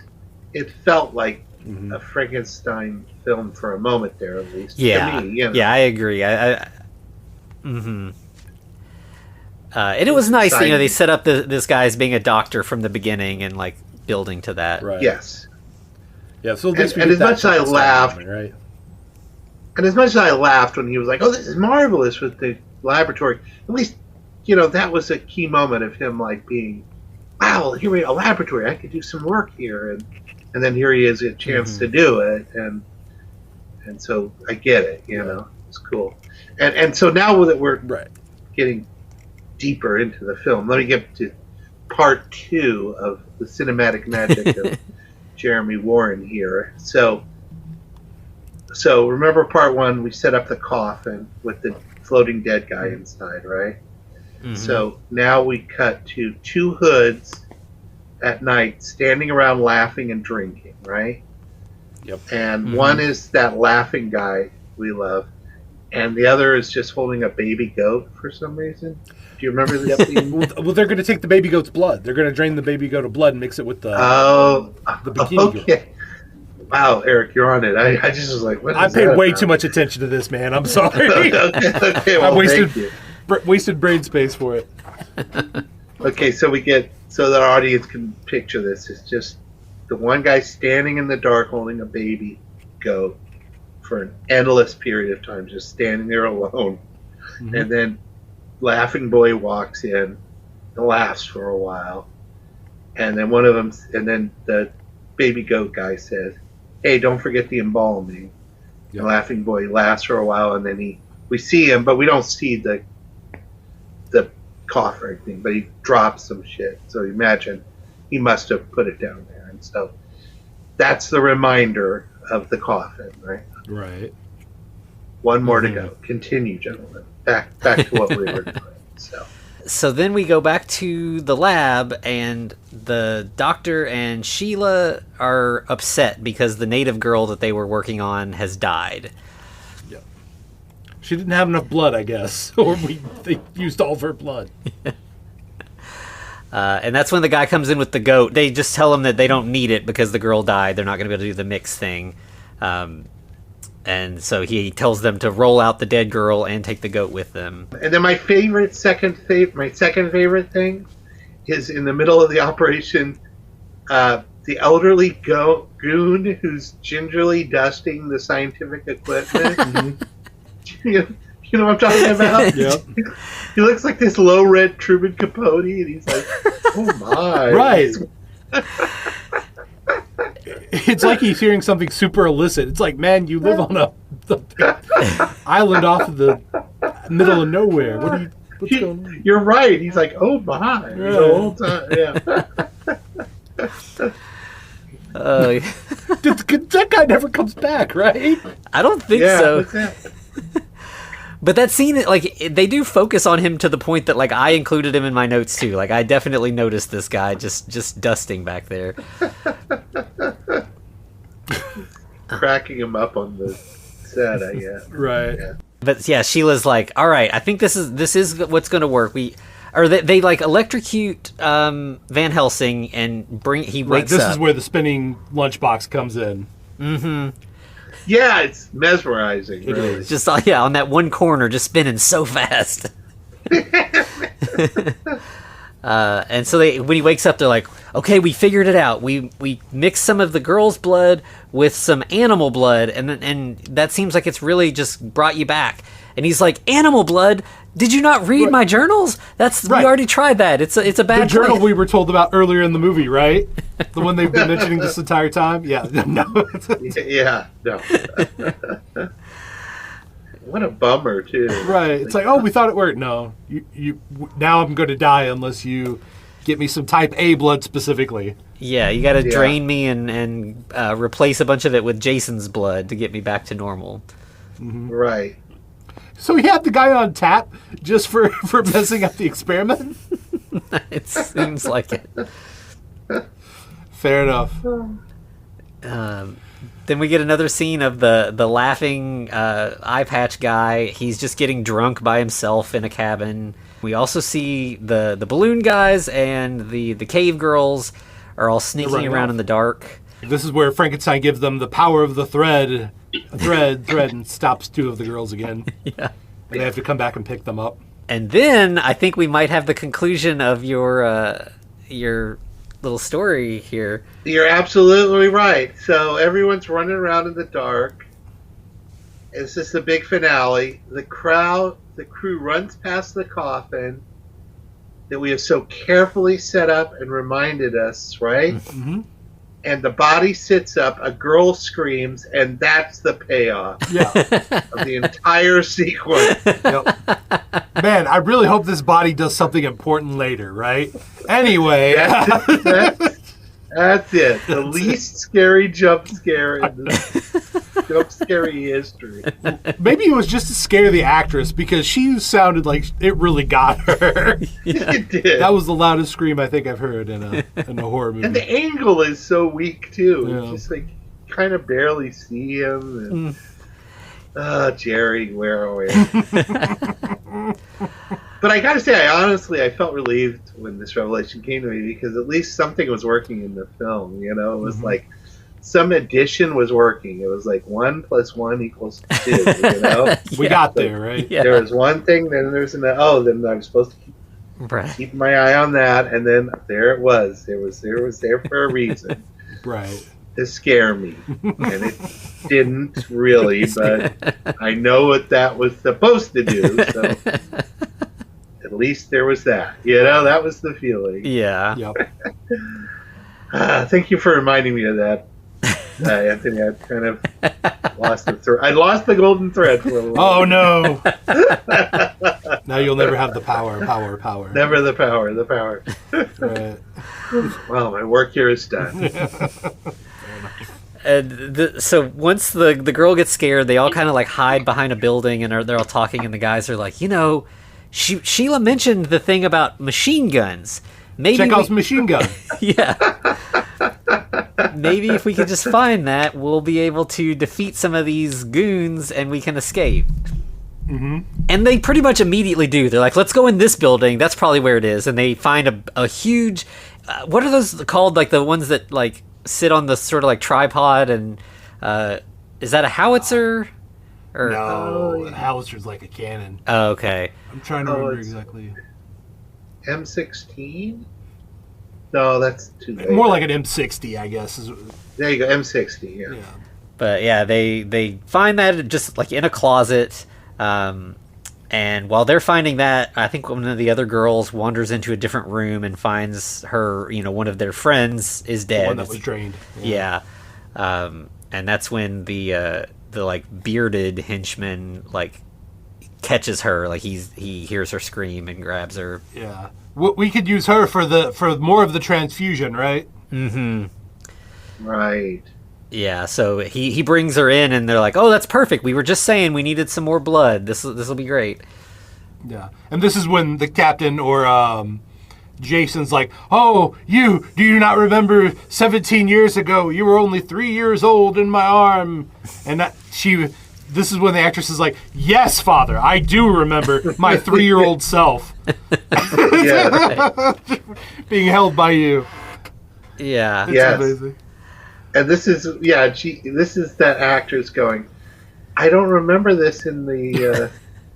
it felt like a Frankenstein film for a moment there, at least. Yeah, to me, yeah, I agree. And it was nice, they set up this guy as being a doctor from the beginning and like building to that. Right. Yes. Yeah. So at least and as much as I laughed, right? And as much as I laughed when he was like, "Oh, this is marvelous" with the laboratory, at least that was a key moment of him like being, wow, here we are, a laboratory. I could do some work here, and then here he is, a chance to do it, and so I get it. It's cool. And so now that we're getting deeper into the film, let me get to part 2 of the cinematic magic of Jeremy Warren here. So remember part 1, we set up the coffin with the floating dead guy inside, right? So now we cut to 2 hoods at night standing around laughing and drinking, right? Yep. And one is that laughing guy we love, and the other is just holding a baby goat for some reason. Do you remember this scene? Well, they're going to take the baby goat's blood. They're going to drain the baby goat of blood and mix it with the bikini goat. Wow, Eric, you're on it. I just was like, what is I paid that way about? too much attention to this, man. I'm sorry. Okay, well, I thank you. wasted brain space for it. Okay, so the audience can picture this. It's just the one guy standing in the dark holding a baby goat for an endless period of time, just standing there alone. And then Laughing Boy walks in and laughs for a while. And then then the baby goat guy says, hey, don't forget the embalming. Yep. And Laughing Boy laughs for a while, and then we see him, but we don't see the cough or anything, but he drops some shit. So imagine he must have put it down there. And so that's the reminder of the coffin, right? Right. One more to go. Continue, gentlemen. Back to what we were doing. So then we go back to the lab, and the doctor and Sheila are upset because the native girl that they were working on has died. Yep. She didn't have enough blood, I guess, or they used all of her blood. And that's when the guy comes in with the goat. They just tell him that they don't need it because the girl died. They're not going to be able to do the mix thing. And so he tells them to roll out the dead girl and take the goat with them. And then my second favorite thing is in the middle of the operation, the elderly goon who's gingerly dusting the scientific equipment. You know what I'm talking about? Yep. He looks like this low-rent Truman Capote, and he's like, oh my. Right. It's like he's hearing something super illicit. It's like, man, you live on a island off of the middle of nowhere. What's going on? You're right. He's like, oh my. Right. The whole time, That guy never comes back, right? I don't think so. But that scene, like, they do focus on him to the point that, like, I included him in my notes, too. Like, I definitely noticed this guy just dusting back there. Cracking him up on the set, I guess. Right. Yeah. But, yeah, Sheila's like, all right, I think this is what's going to work. or they like electrocute Van Helsing and he wakes up. This is where the spinning lunchbox comes in. Yeah, it's mesmerizing. Really. It's just on that one corner, just spinning so fast. And so when he wakes up, they're like, "Okay, we figured it out. We mixed some of the girl's blood with some animal blood, and that seems like it's really just brought you back." And he's like, "Animal blood? Did you not read my journals? We already tried that. It's a bad journal we were told about earlier in the movie, right? The one they've been mentioning this entire time. Yeah, no. Yeah, no. What a bummer, too. Right. It's like, oh, we thought it worked. No, you. Now I'm going to die unless you get me some type A blood specifically. Yeah, you got to drain me and replace a bunch of it with Jason's blood to get me back to normal. Right. So he had the guy on tap just for messing up the experiment? It seems like it. Fair enough. Then we get another scene of the laughing eye patch guy. He's just getting drunk by himself in a cabin. We also see the balloon guys and the cave girls are all sneaking around in the dark. This is where Frankenstein gives them the power of the thread, and stops two of the girls again. Yeah. And they have to come back and pick them up. And then I think we might have the conclusion of your little story here. You're absolutely right. So everyone's running around in the dark. It's just the big finale. The crew runs past the coffin that we have so carefully set up and reminded us, right? Mm-hmm. And the body sits up, a girl screams, and that's the payoff of the entire sequence. Yep. Man, I really hope this body does something important later, right? Anyway. That's it. The least scary jump scare in the jump scary history. Maybe it was just to scare the actress because she sounded like it really got her. It did. That was the loudest scream I think I've heard in a horror movie. And the angle is so weak too. Yeah. It's just like kind of barely see him. And, Jerry, where are we? But I gotta say, I felt relieved when this revelation came to me because at least something was working in the film. You know, it was like some addition was working. It was like 1 + 1 = 2. You know, we got there, right? Yeah. There was one thing, then there's then I'm supposed to keep my eye on that, and then there it was. It was there for a reason. Right. To scare me, and it didn't really, but I know what that was supposed to do, so at least there was that. You know, that was the feeling. Yeah. Yep. Thank you for reminding me of that, Anthony. I kind of lost the thread. I lost the golden thread for a little while. Oh, no. Now you'll never have the power. Never the power. Right. Well, my work here is done. And so once the girl gets scared, they all kind of like hide behind a building and they're all talking, and the guys are like, you know, Sheila mentioned the thing about machine guns. Maybe Chekhov's machine gun. Yeah. Maybe if we could just find that, we'll be able to defeat some of these goons and we can escape. Mm-hmm. And they pretty much immediately do. They're like, let's go in this building. That's probably where it is. And they find a huge... what are those called? Like the ones that like sit on the sort of like tripod, and is that a howitzer? Or No, a howitser's like a cannon. Oh, okay. I'm trying to remember exactly. M16? No, that's too late. More like an M60, I guess. There you go, M60, yeah. But yeah, they find that just like in a closet, and while they're finding that, I think one of the other girls wanders into a different room and finds her, you know, one of their friends is dead. The one that was drained. Yeah. And that's when the like bearded henchman like catches her, like he hears her scream and grabs her. Yeah. We could use her for more of the transfusion, right? Mm-hmm. Right. Yeah, so he brings her in, and they're like, "Oh, that's perfect. We were just saying we needed some more blood. This will be great." Yeah, and this is when the captain or Jason's like, "Oh, do you not remember 17 years ago? You were only 3 years old in my arm," and that this is when the actress is like, "Yes, Father, I do remember my 3-year-old self Yeah. being held by you." Yeah. It's Yes. amazing. And this is this is that actress going, I don't remember this in the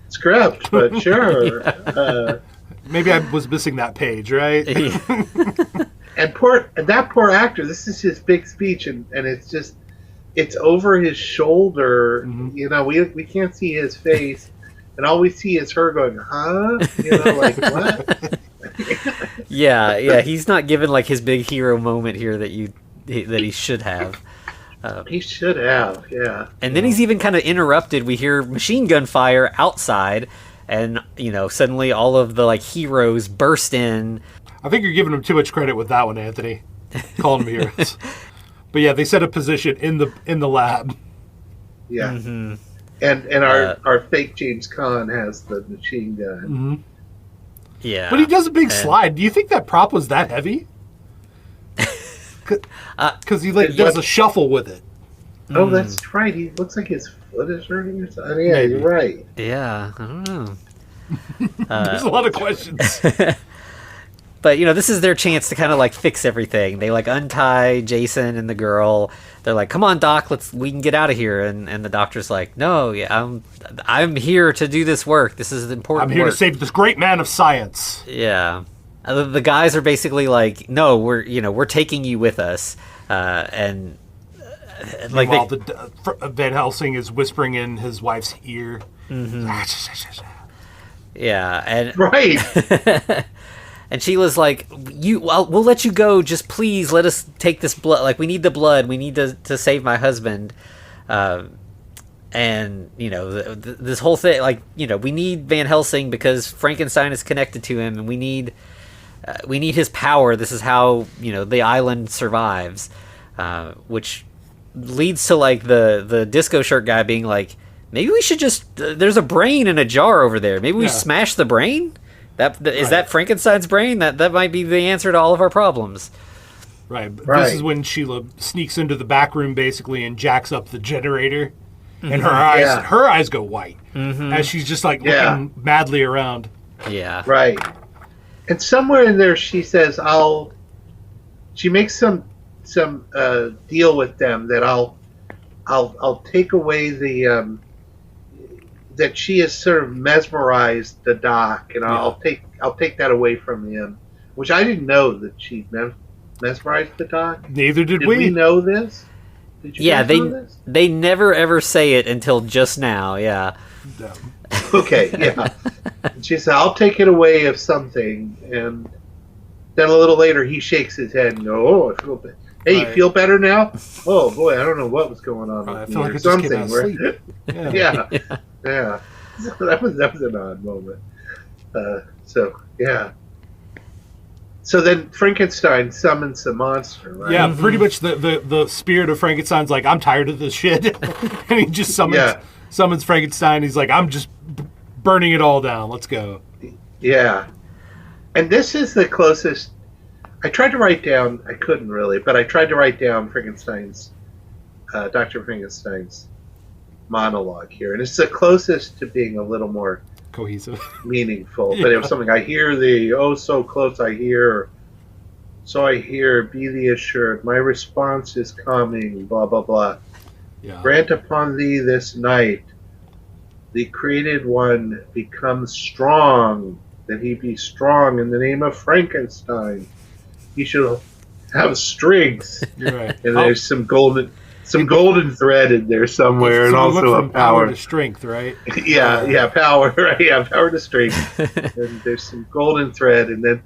script, but sure. Maybe I was missing that page, right? And that poor actor, this is his big speech, and it's over his shoulder. Mm-hmm. You know, we can't see his face, and all we see is her going, huh? You know, like, what? Yeah, he's not given like his big hero moment here that he should have. He should have, yeah. And then he's even kind of interrupted. We hear machine gun fire outside, and suddenly all of the like heroes burst in. I think you're giving them too much credit with that one, Anthony. Calling them heroes. But yeah, they set a position in the lab. Yeah. Mm-hmm. And our fake James Caan has the machine gun. Mm-hmm. Yeah. But he does a big slide. Do you think that prop was that heavy? Because he does a shuffle with it. Oh, that's right. He looks like his foot is hurting or something. Yeah, Maybe. You're right. Yeah, I don't know. There's a lot of questions. But this is their chance to kind of like fix everything. They like untie Jason and the girl. They're like, "Come on, Doc, we can get out of here." And the doctor's like, "No, yeah, I'm here to do this work. This is important. I'm here work. to save this great man of science." Yeah, the guys are basically like, "No, we're taking you with us," and like while Van Helsing is whispering in his wife's ear. Mm-hmm. Yeah, and right. And Sheila's like, we'll let you go. Just please let us take this blood. Like, we need the blood. We need to save my husband. And this whole thing, like, we need Van Helsing because Frankenstein is connected to him, and we need his power. This is how the island survives, which leads to like the disco shirt guy being like, maybe we should just there's a brain in a jar over there. Maybe we smash the brain. Is that Frankenstein's brain? That might be the answer to all of our problems. Right. This is when Sheila sneaks into the back room basically and jacks up the generator, and her eyes go white as she's just like looking madly around. Yeah. Right. And somewhere in there, she says, She makes some deal with them that I'll take away the that she has sort of mesmerized the Doc, and I'll take that away from him, which I didn't know that she mesmerized the Doc. Neither did Did we. we know this? Did you guys know this? They never ever say it until just now. Yeah. No. Okay, yeah. And she said, I'll take it away of something, and then a little later he shakes his head and goes, "Oh, I feel better. Hey, you feel better now? Oh boy, I don't know what was going on with I me feel like or I just came something." out of sleep. Yeah. Yeah. So that was an odd moment. So then Frankenstein summons the monster, right? Yeah, pretty much the spirit of Frankenstein's like, "I'm tired of this shit," and he just summons Frankenstein. He's like, "I'm just burning it all down. Let's go." Yeah. And this is the closest. I tried to write down. I couldn't really, but I tried to write down Dr. Frankenstein's monologue here, and it's the closest to being a little more Cohesive. meaningful. But it was something, "I hear thee, oh so close I hear, so I hear, be thee assured, my response is coming, blah blah blah. Yeah. Grant upon thee this night, the created one becomes strong, that he be strong in the name of Frankenstein. He shall have strength." You're right. And there's some golden thread in there somewhere, and So we also went a from power. to strength, right? Yeah, power, right? Yeah, power to strength. And there's some golden thread, and then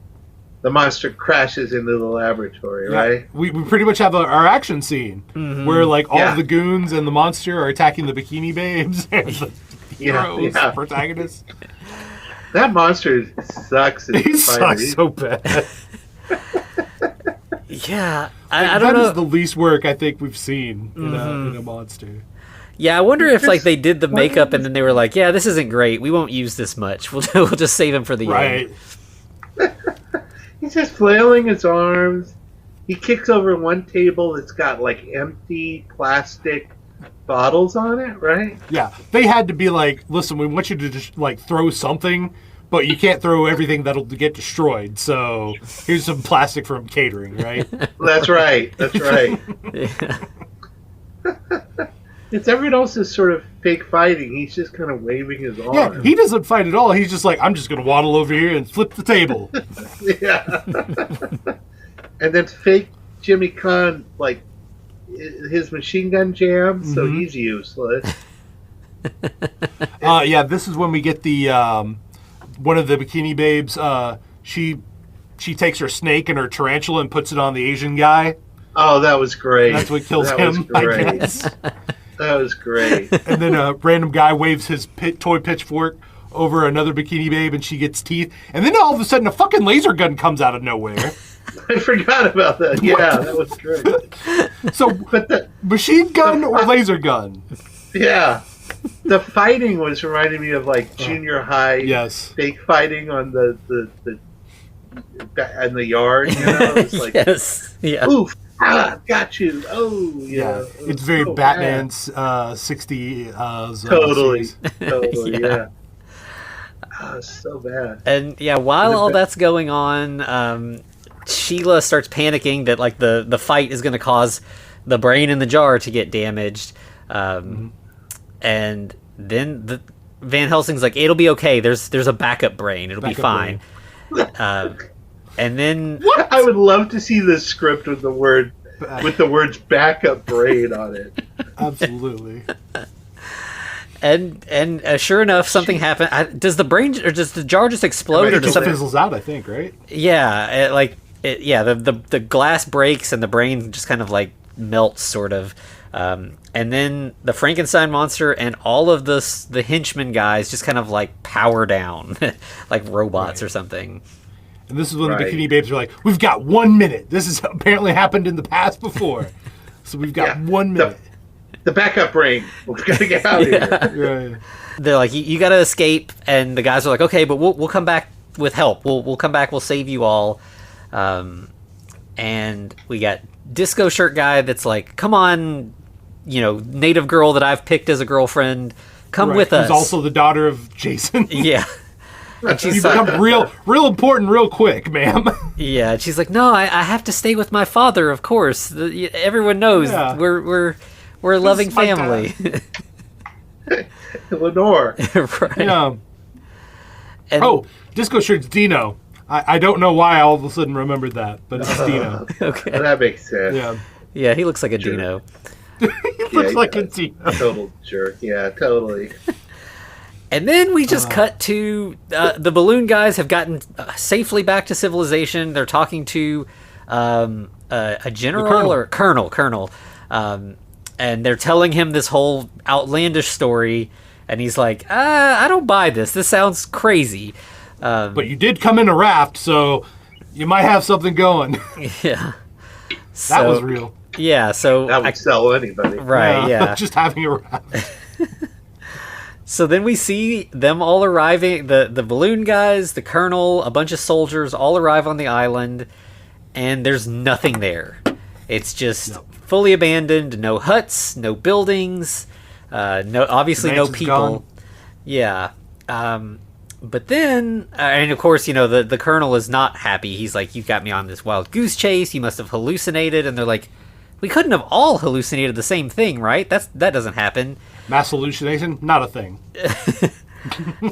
the monster crashes into the laboratory, right? We pretty much have our action scene where like all of the goons and the monster are attacking the bikini babes and the heroes, protagonists. That monster sucks. He sucks so bad. Yeah, I don't That know. is the least work I think we've seen in a monster. Yeah, I wonder if like they did the makeup and then they were like, "Yeah, this isn't great. We won't use this much. We'll just save him for the end." Right. He's just flailing his arms. He kicks over one table that's got like empty plastic bottles on it, right? Yeah, they had to be like, listen, we want you to just like throw something, but you can't throw everything that'll get destroyed. So here's some plastic from catering, right? That's right. That's right. Yeah. It's everyone else's sort of fake fighting. He's just kind of waving his arm. Yeah, he doesn't fight at all. He's just like, I'm just going to waddle over here and flip the table. Yeah. And then fake Jimmy Kahn, like, his machine gun jams, so he's useless. Yeah, this is when we get the one of the bikini babes. She takes her snake and her tarantula and puts it on the Asian guy. Oh, that was great. That's what kills That him, was great. I guess. That was great. And then a random guy waves his toy pitchfork over another bikini babe, and she gets teeth. And then all of a sudden, a fucking laser gun comes out of nowhere. I forgot about that. Yeah, that was great. So, But the machine gun or laser gun? yeah, the fighting was reminding me of like junior high Yes. fake fighting on the in the yard. You know, it's like Yes. Yeah. oof, got you. Oh yeah, It's very so Batman's 60s. bad. Totally, series. totally, Yeah. yeah. Oh, it's so bad. And yeah, while all that's going on, Sheila starts panicking that like the fight is going to cause the brain in the jar to get damaged, and then Van Helsing's like, "It'll be okay. There's a backup brain. It'll be fine." And then I would love to see this script with the words "backup brain" on it. Absolutely. and sure enough, something happened. Does the brain or does the jar just explode, or It does just fizzles out, I think, right? Yeah, the glass breaks and the brain just kind of like melts, sort of. And then the Frankenstein monster and all of the henchmen guys just kind of like power down, like robots or something. And this is when the Right. bikini babes are like, we've got 1 minute. This has apparently happened in the past before. So we've got Yeah. 1 minute. The backup brain. We've got to get out of here. Right. They're like, you got to escape, and the guys are like, okay, but we'll come back with help. We'll come back. We'll save you all. And we got disco shirt guy that's like, come on, native girl that I've picked as a girlfriend, come Right. with us. Who's also the daughter of Jason. Yeah. And You she's like, become real important real quick, ma'am. yeah. And she's like, no, I have to stay with my father. Of course, everyone knows Yeah. we're a loving is my family. Lenore. Right. Yeah. And, Disco Shirt's Dino. I don't know why I all of a sudden remembered that, but it's Dino. okay. That makes sense. Yeah. Yeah, he looks like a Dino. He looks he like a does. Dino. Total jerk. Yeah, totally. And then we just cut to the balloon guys have gotten safely back to civilization. They're talking to a general or colonel, and they're telling him this whole outlandish story. And he's like, I don't buy this. This sounds crazy. But you did come in a raft, so you might have something going. Yeah. That was real. Yeah, so That would sell anybody. right, yeah. Just having a raft. So then we see them all arriving, the balloon guys, the colonel, a bunch of soldiers all arrive on the island, and there's nothing there. It's just fully abandoned, no huts, no buildings, obviously no mansion's people. gone. Yeah. But then, and of course, the colonel is not happy. He's like, you got me on this wild goose chase, you must have hallucinated. And they're like, we couldn't have all hallucinated the same thing, right? That doesn't happen. Mass hallucination? Not a thing.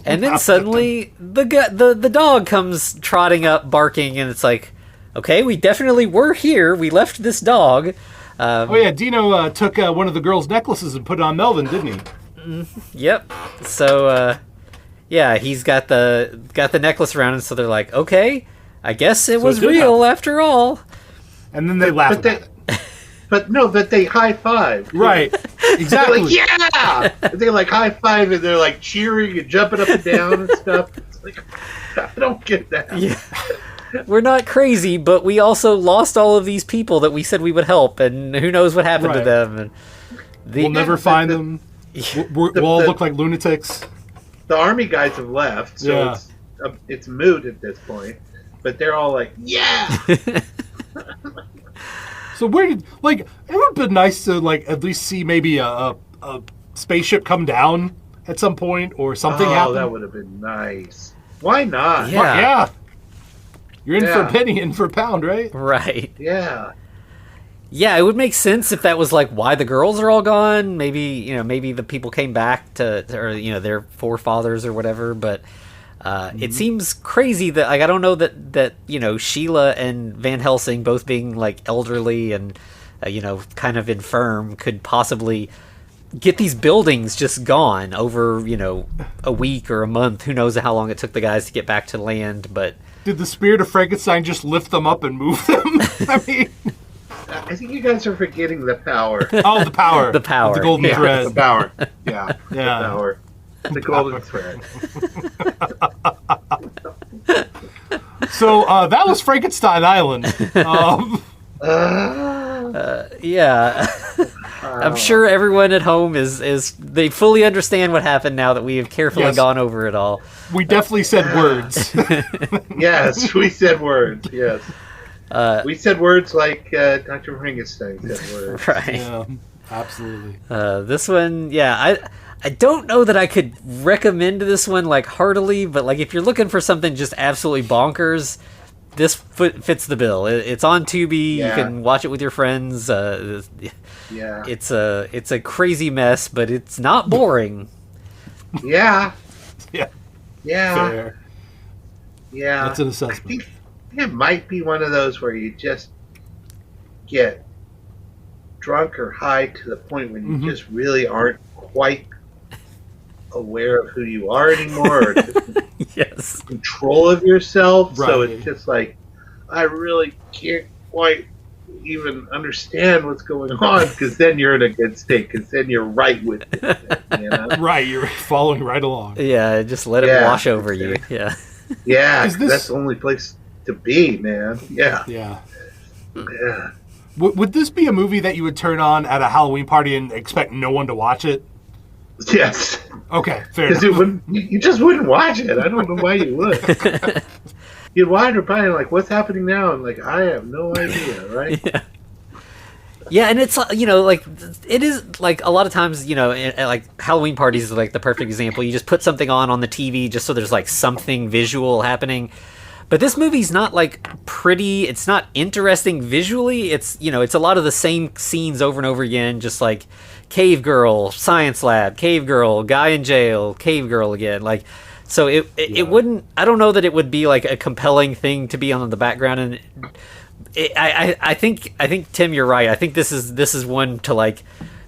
And then suddenly the dog comes trotting up, barking, and it's like, okay, we definitely were here. We left this dog. Oh yeah, Dino took one of the girls' necklaces and put it on Melvin, didn't he? Yep. So yeah, he's got the necklace around, and so they're like, okay, I guess it was it did real after all. And then they laugh But they, about it. but they high five. Right. They're Exactly. like, yeah! They like high five and they're like cheering and jumping up and down and stuff. It's like, I don't get that. Yeah. We're not crazy, but we also lost all of these people that we said we would help, and who knows what happened to Right. them. And We'll never find them. We'll all look like lunatics. The army guys have left, so Yeah. it's moot at this point. But they're all like, yeah! So where did like it would have been nice to like at least see maybe a spaceship come down at some point or something happen. That would have been nice. Why not? Yeah. You're in for a penny, in for a pound, right? Right. Yeah. Yeah, it would make sense if that was like why the girls are all gone. Maybe maybe the people came back to or their forefathers or whatever. But it seems crazy that like I don't know that Sheila and Van Helsing both being like elderly and kind of infirm could possibly get these buildings just gone over a week or a month. Who knows how long it took the guys to get back to land? But did the spirit of Frankenstein just lift them up and move them? I mean. I think you guys are forgetting the power. Oh, the power. The power. The golden thread. The power. Yeah. The power. The golden thread. So that was Frankenstein Island. Yeah. I'm sure everyone at home is they fully understand what happened now that we have carefully gone over it all. We definitely said words. Yes, we said words. Yes. We said words like Dr. Frankenstein said words. Right. Yeah, absolutely. This one, I don't know that I could recommend this one like heartily, but like if you're looking for something just absolutely bonkers, this fits the bill. It's on Tubi. You can watch it with your friends. It's a crazy mess, but it's not boring. Yeah. Yeah. Fair. Yeah. That's an assessment. It might be one of those where you just get drunk or high to the point when you just really aren't quite aware of who you are anymore or control of yourself. Right. So it's just like, I really can't quite even understand what's going on, because then you're in a good state, because then you're right with it. Right, you're following right along. Yeah, just let it wash over you. Yeah. Yeah, that's the only place to be, man. Yeah. Would this be a movie that you would turn on at a Halloween party and expect no one to watch it? Yes. Okay, fair enough. You just wouldn't watch it. I don't know why you would. You'd wander by and like, what's happening now? And like, I have no idea, right? Yeah, and it's like it is like a lot of times like Halloween parties is like the perfect example. You just put something on the TV just so there's like something visual happening. But this movie's not like pretty. It's not interesting visually. It's it's a lot of the same scenes over and over again. Just like cave girl, science lab, cave girl, guy in jail, cave girl again. Like, so it wouldn't. I don't know that it would be like a compelling thing to be on the background. And I think Tim, you're right. I think this is one to like.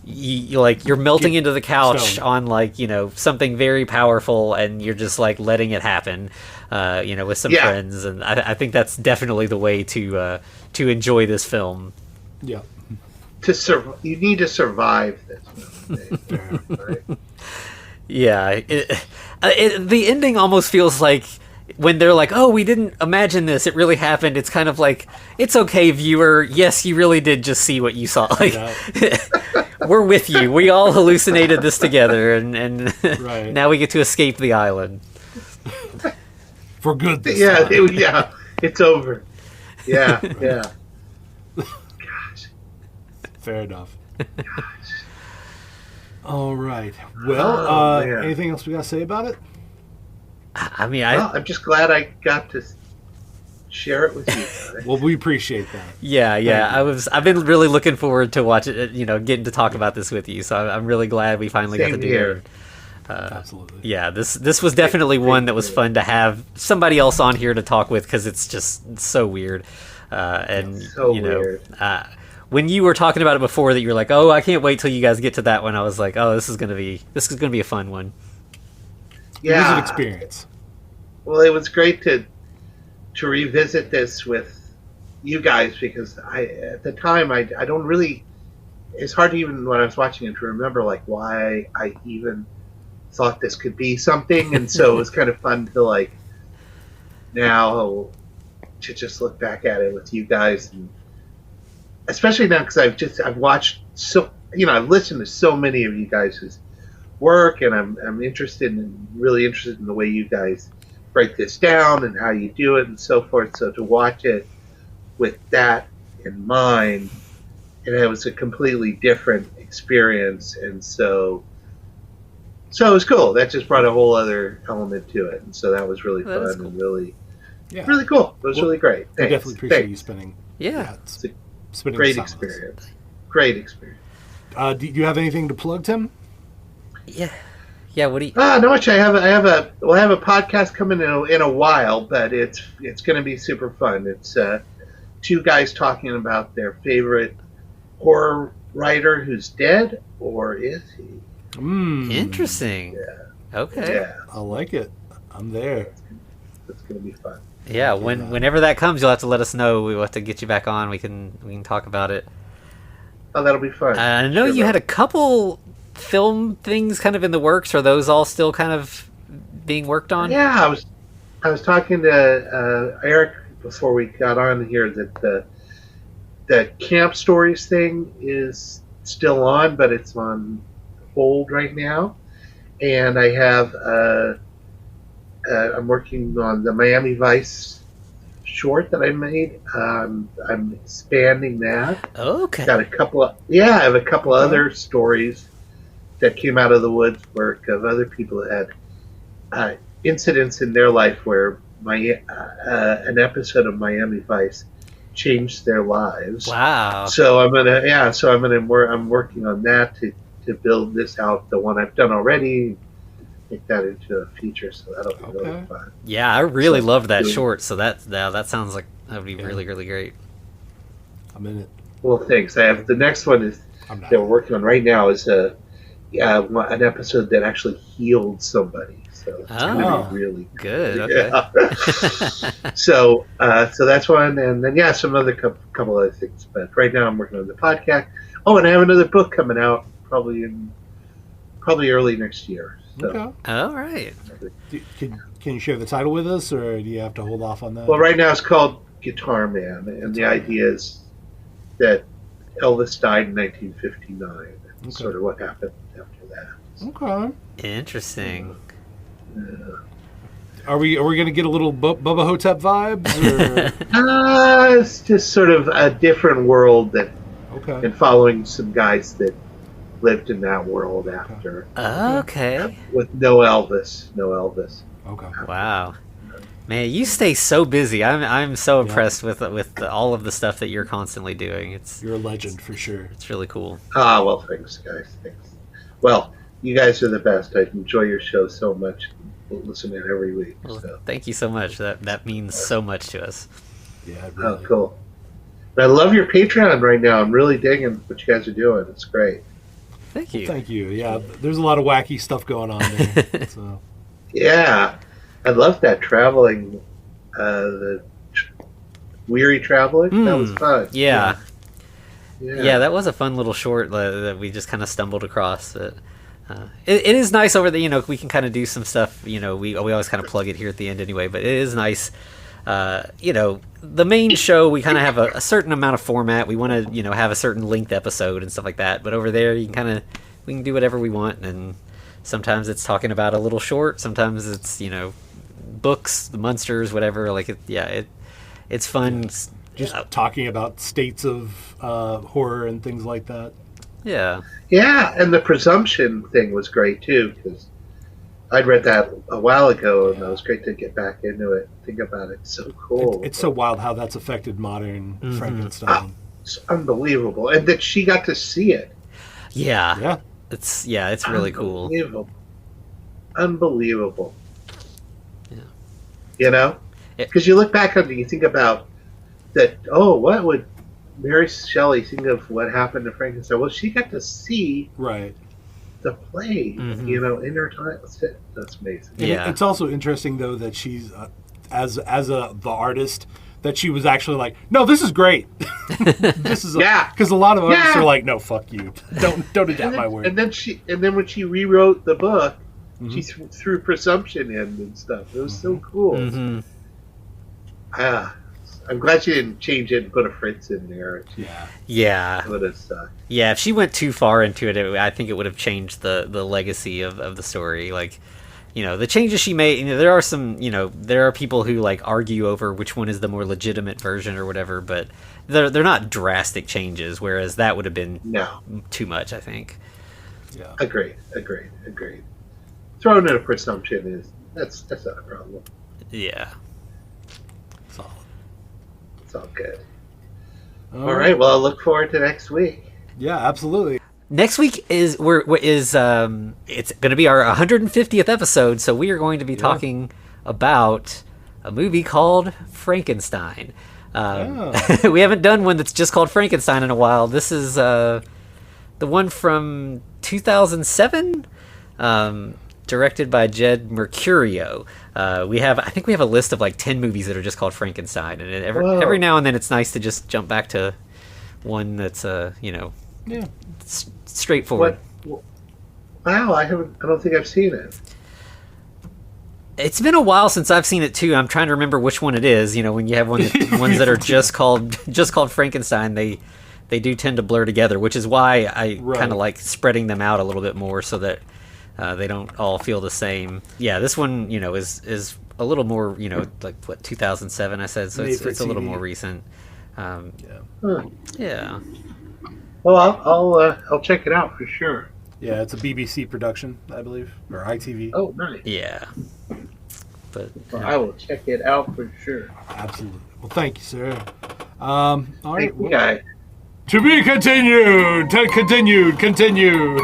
You're melting into the couch on like something very powerful, and you're just like letting it happen, with some friends, and I think that's definitely the way to enjoy this film. Yeah, you need to survive this film, right? Yeah, the ending almost feels like when they're like, "Oh, we didn't imagine this; it really happened." It's kind of like, "It's okay, viewer. Yes, you really did just see what you saw." Like, we're with you. We all hallucinated this together, and now we get to escape the island for good. It's over. Yeah. Gosh. Fair enough. Gosh. All right. Well, anything else we got to say about it? I mean, I'm just glad I got to share it with you. Well, we appreciate that. Yeah. I've been really looking forward to watch it. Getting to talk about this with you. So I'm really glad we finally got to do it. Absolutely. Yeah, this was definitely one that was fun to have somebody else on here to talk with, because it's just so weird. And so weird. When you were talking about it before, that you were like, "Oh, I can't wait till you guys get to that one," I was like, "Oh, this is gonna be a fun one." Yeah, it was an experience. Well, it was great to revisit this with you guys, because at the time I don't really. It's hard to even, when I was watching it, to remember like why I even thought this could be something, and so it was kind of fun to like now to just look back at it with you guys, and especially now because I've watched I've listened to so many of you guys' work, and I'm really interested in the way you guys break this down and how you do it and so forth. So to watch it with that in mind and it was a completely different experience, and so it was cool. That just brought a whole other element to it, and so that was really That is fun cool. and really Yeah. really cool. It was really great. I Thanks. definitely appreciate you Thanks. spending. Yeah. It's a spending great time with us. experience. Great experience. Do you have anything to plug, Tim? Yeah. Yeah. What do you? Not much. We'll have a podcast coming in a while, but it's going to be super fun. It's two guys talking about their favorite horror writer who's dead, or is he? Interesting. Okay. Yeah, I like it. I'm there. it's going to be fun. Yeah. Whenever that comes, you'll have to let us know. We'll have to get you back on. We can talk about it. Oh, that'll be fun. I know Sure you had will. a couple film things kind of in the works. Are those all still kind of being worked on? Yeah, I was talking to Eric before we got on here that the Camp Stories thing is still on, but it's on hold right now. And I have I'm working on the Miami Vice short that I made. I'm expanding that. Okay. Got a couple of I have a couple other stories that came out of the woods work of other people that had incidents in their life where an episode of Miami Vice changed their lives. Wow. So I'm working on that to build this out. The one I've done already, make that into a feature. So that'll be really fun. Yeah, I really So, loved that doing- short. So that sounds like that would be really, really great. I'm in it. Well, thanks. I have the next one is I'm not. that we're working on right now is an episode that actually healed somebody. So it's going Oh. to be really Good. Okay. Yeah. So that's one, and then some other couple other things. But right now I'm working on the podcast. Oh, and I have another book coming out probably early next year. So, Okay. All right. Can you share the title with us, or do you have to hold off on that? well, right now it's called Guitar Man, and the idea is that Elvis died in 1959. And Okay. sort of what happened after that. Okay. Interesting. Are we going to get a little Bubba Hotep vibes? Or? It's just sort of a different world that, Okay. and following some guys that lived in that world after, Okay. with no Elvis. Okay. Wow. Man, you stay so busy. I'm so impressed with all of the stuff that you're constantly doing. You're a legend for sure. It's really cool. Ah, well, thanks, guys. Thanks. Well, you guys are the best. I enjoy your show so much. We'll listen to it every week. Well, So. thank you so much. That means so much to us. Yeah. Oh, Really. cool. But I love your Patreon right now. I'm really digging what you guys are doing. It's great. Thank you. Thank you. Yeah. There's a lot of wacky stuff going on there. So. Yeah, I love that traveling, the weary traveling. That was fun. Yeah. Yeah. Yeah, that was a fun little short that we just kind of stumbled across. But it is nice over the, we can kind of do some stuff. We always kind of plug it here at the end anyway. But it is nice. The main show, we kind of have a certain amount of format. We want to, have a certain length episode and stuff like that. But over there, we can do whatever we want. And sometimes it's talking about a little short. Sometimes it's, books, the monsters, whatever. Like, it's fun. Just talking about states of horror and things like that. Yeah. Yeah, and the presumption thing was great too, because I'd read that a while ago, and it was great to get back into it. Think about it. It's so cool. It's so wild how that's affected modern Frankenstein. It's unbelievable, and that she got to see it. Yeah. Yeah. It's really cool. Unbelievable. Yeah. Because you look back on it, you think about that. Oh, what would Mary Shelley think of what happened to Frankenstein? Well, she got to see Right. the play, in her time. That's amazing. And Yeah. It's also interesting though that she's as the artist that she was actually like, no, this is great. This is because a lot of artists are like, no, fuck you, don't adapt my work. And then when she rewrote the book, she threw presumption in and stuff. It was so cool. Mm-hmm. I'm glad she didn't change it and put a Fritz in there. Yeah. It would have sucked. Yeah, if she went too far into it, I think it would have changed the legacy of the story. Like, the changes she made, there are some, there are people who, like, argue over which one is the more legitimate version or whatever, but they're not drastic changes, whereas that would have been No. too much, I think. Yeah. Agreed. Throwing in a presumption is that's not a problem. Yeah. Solid. It's all good. All right. Well, I'll look forward to next week. Yeah, absolutely. Next week is it's going to be our 150th episode, so we are going to be talking about a movie called Frankenstein. We haven't done one that's just called Frankenstein in a while. This is the one from 2007, directed by Jed Mercurio. I think we have a list of like 10 movies that are just called Frankenstein, and every now and then it's nice to just jump back to one that's straightforward. Wow, I don't think I've seen it. It's been a while since I've seen it too. I'm trying to remember which one it is. You know, when you have ones that are just called Frankenstein, they do tend to blur together, which is why I kind of like spreading them out a little bit more so that they don't all feel the same. Yeah, this one, is a little more, like what 2007 I said, so it's a little more recent. Yeah. Well, I'll check it out for sure. Yeah, it's a BBC production, I believe, or ITV. Oh, nice. Yeah. But I will check it out for sure. Absolutely. Well, thank you, sir. All right. Thank you, guys. To be continued. Continue.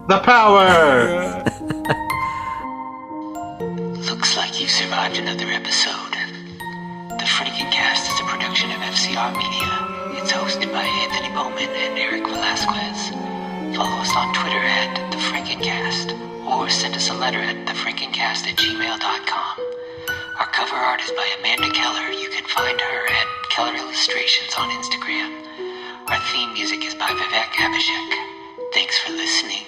The power. Looks like you've survived another episode. The Frankencast is a production of FCR Media. It's hosted by Anthony Bowman and Eric Velasquez. Follow us on Twitter at The Frankencast, or send us a letter at thefrankencast@gmail.com. Our cover art is by Amanda Keller. You can find her at Keller Illustrations on Instagram. Our theme music is by Vivek Abhishek. Thanks for listening.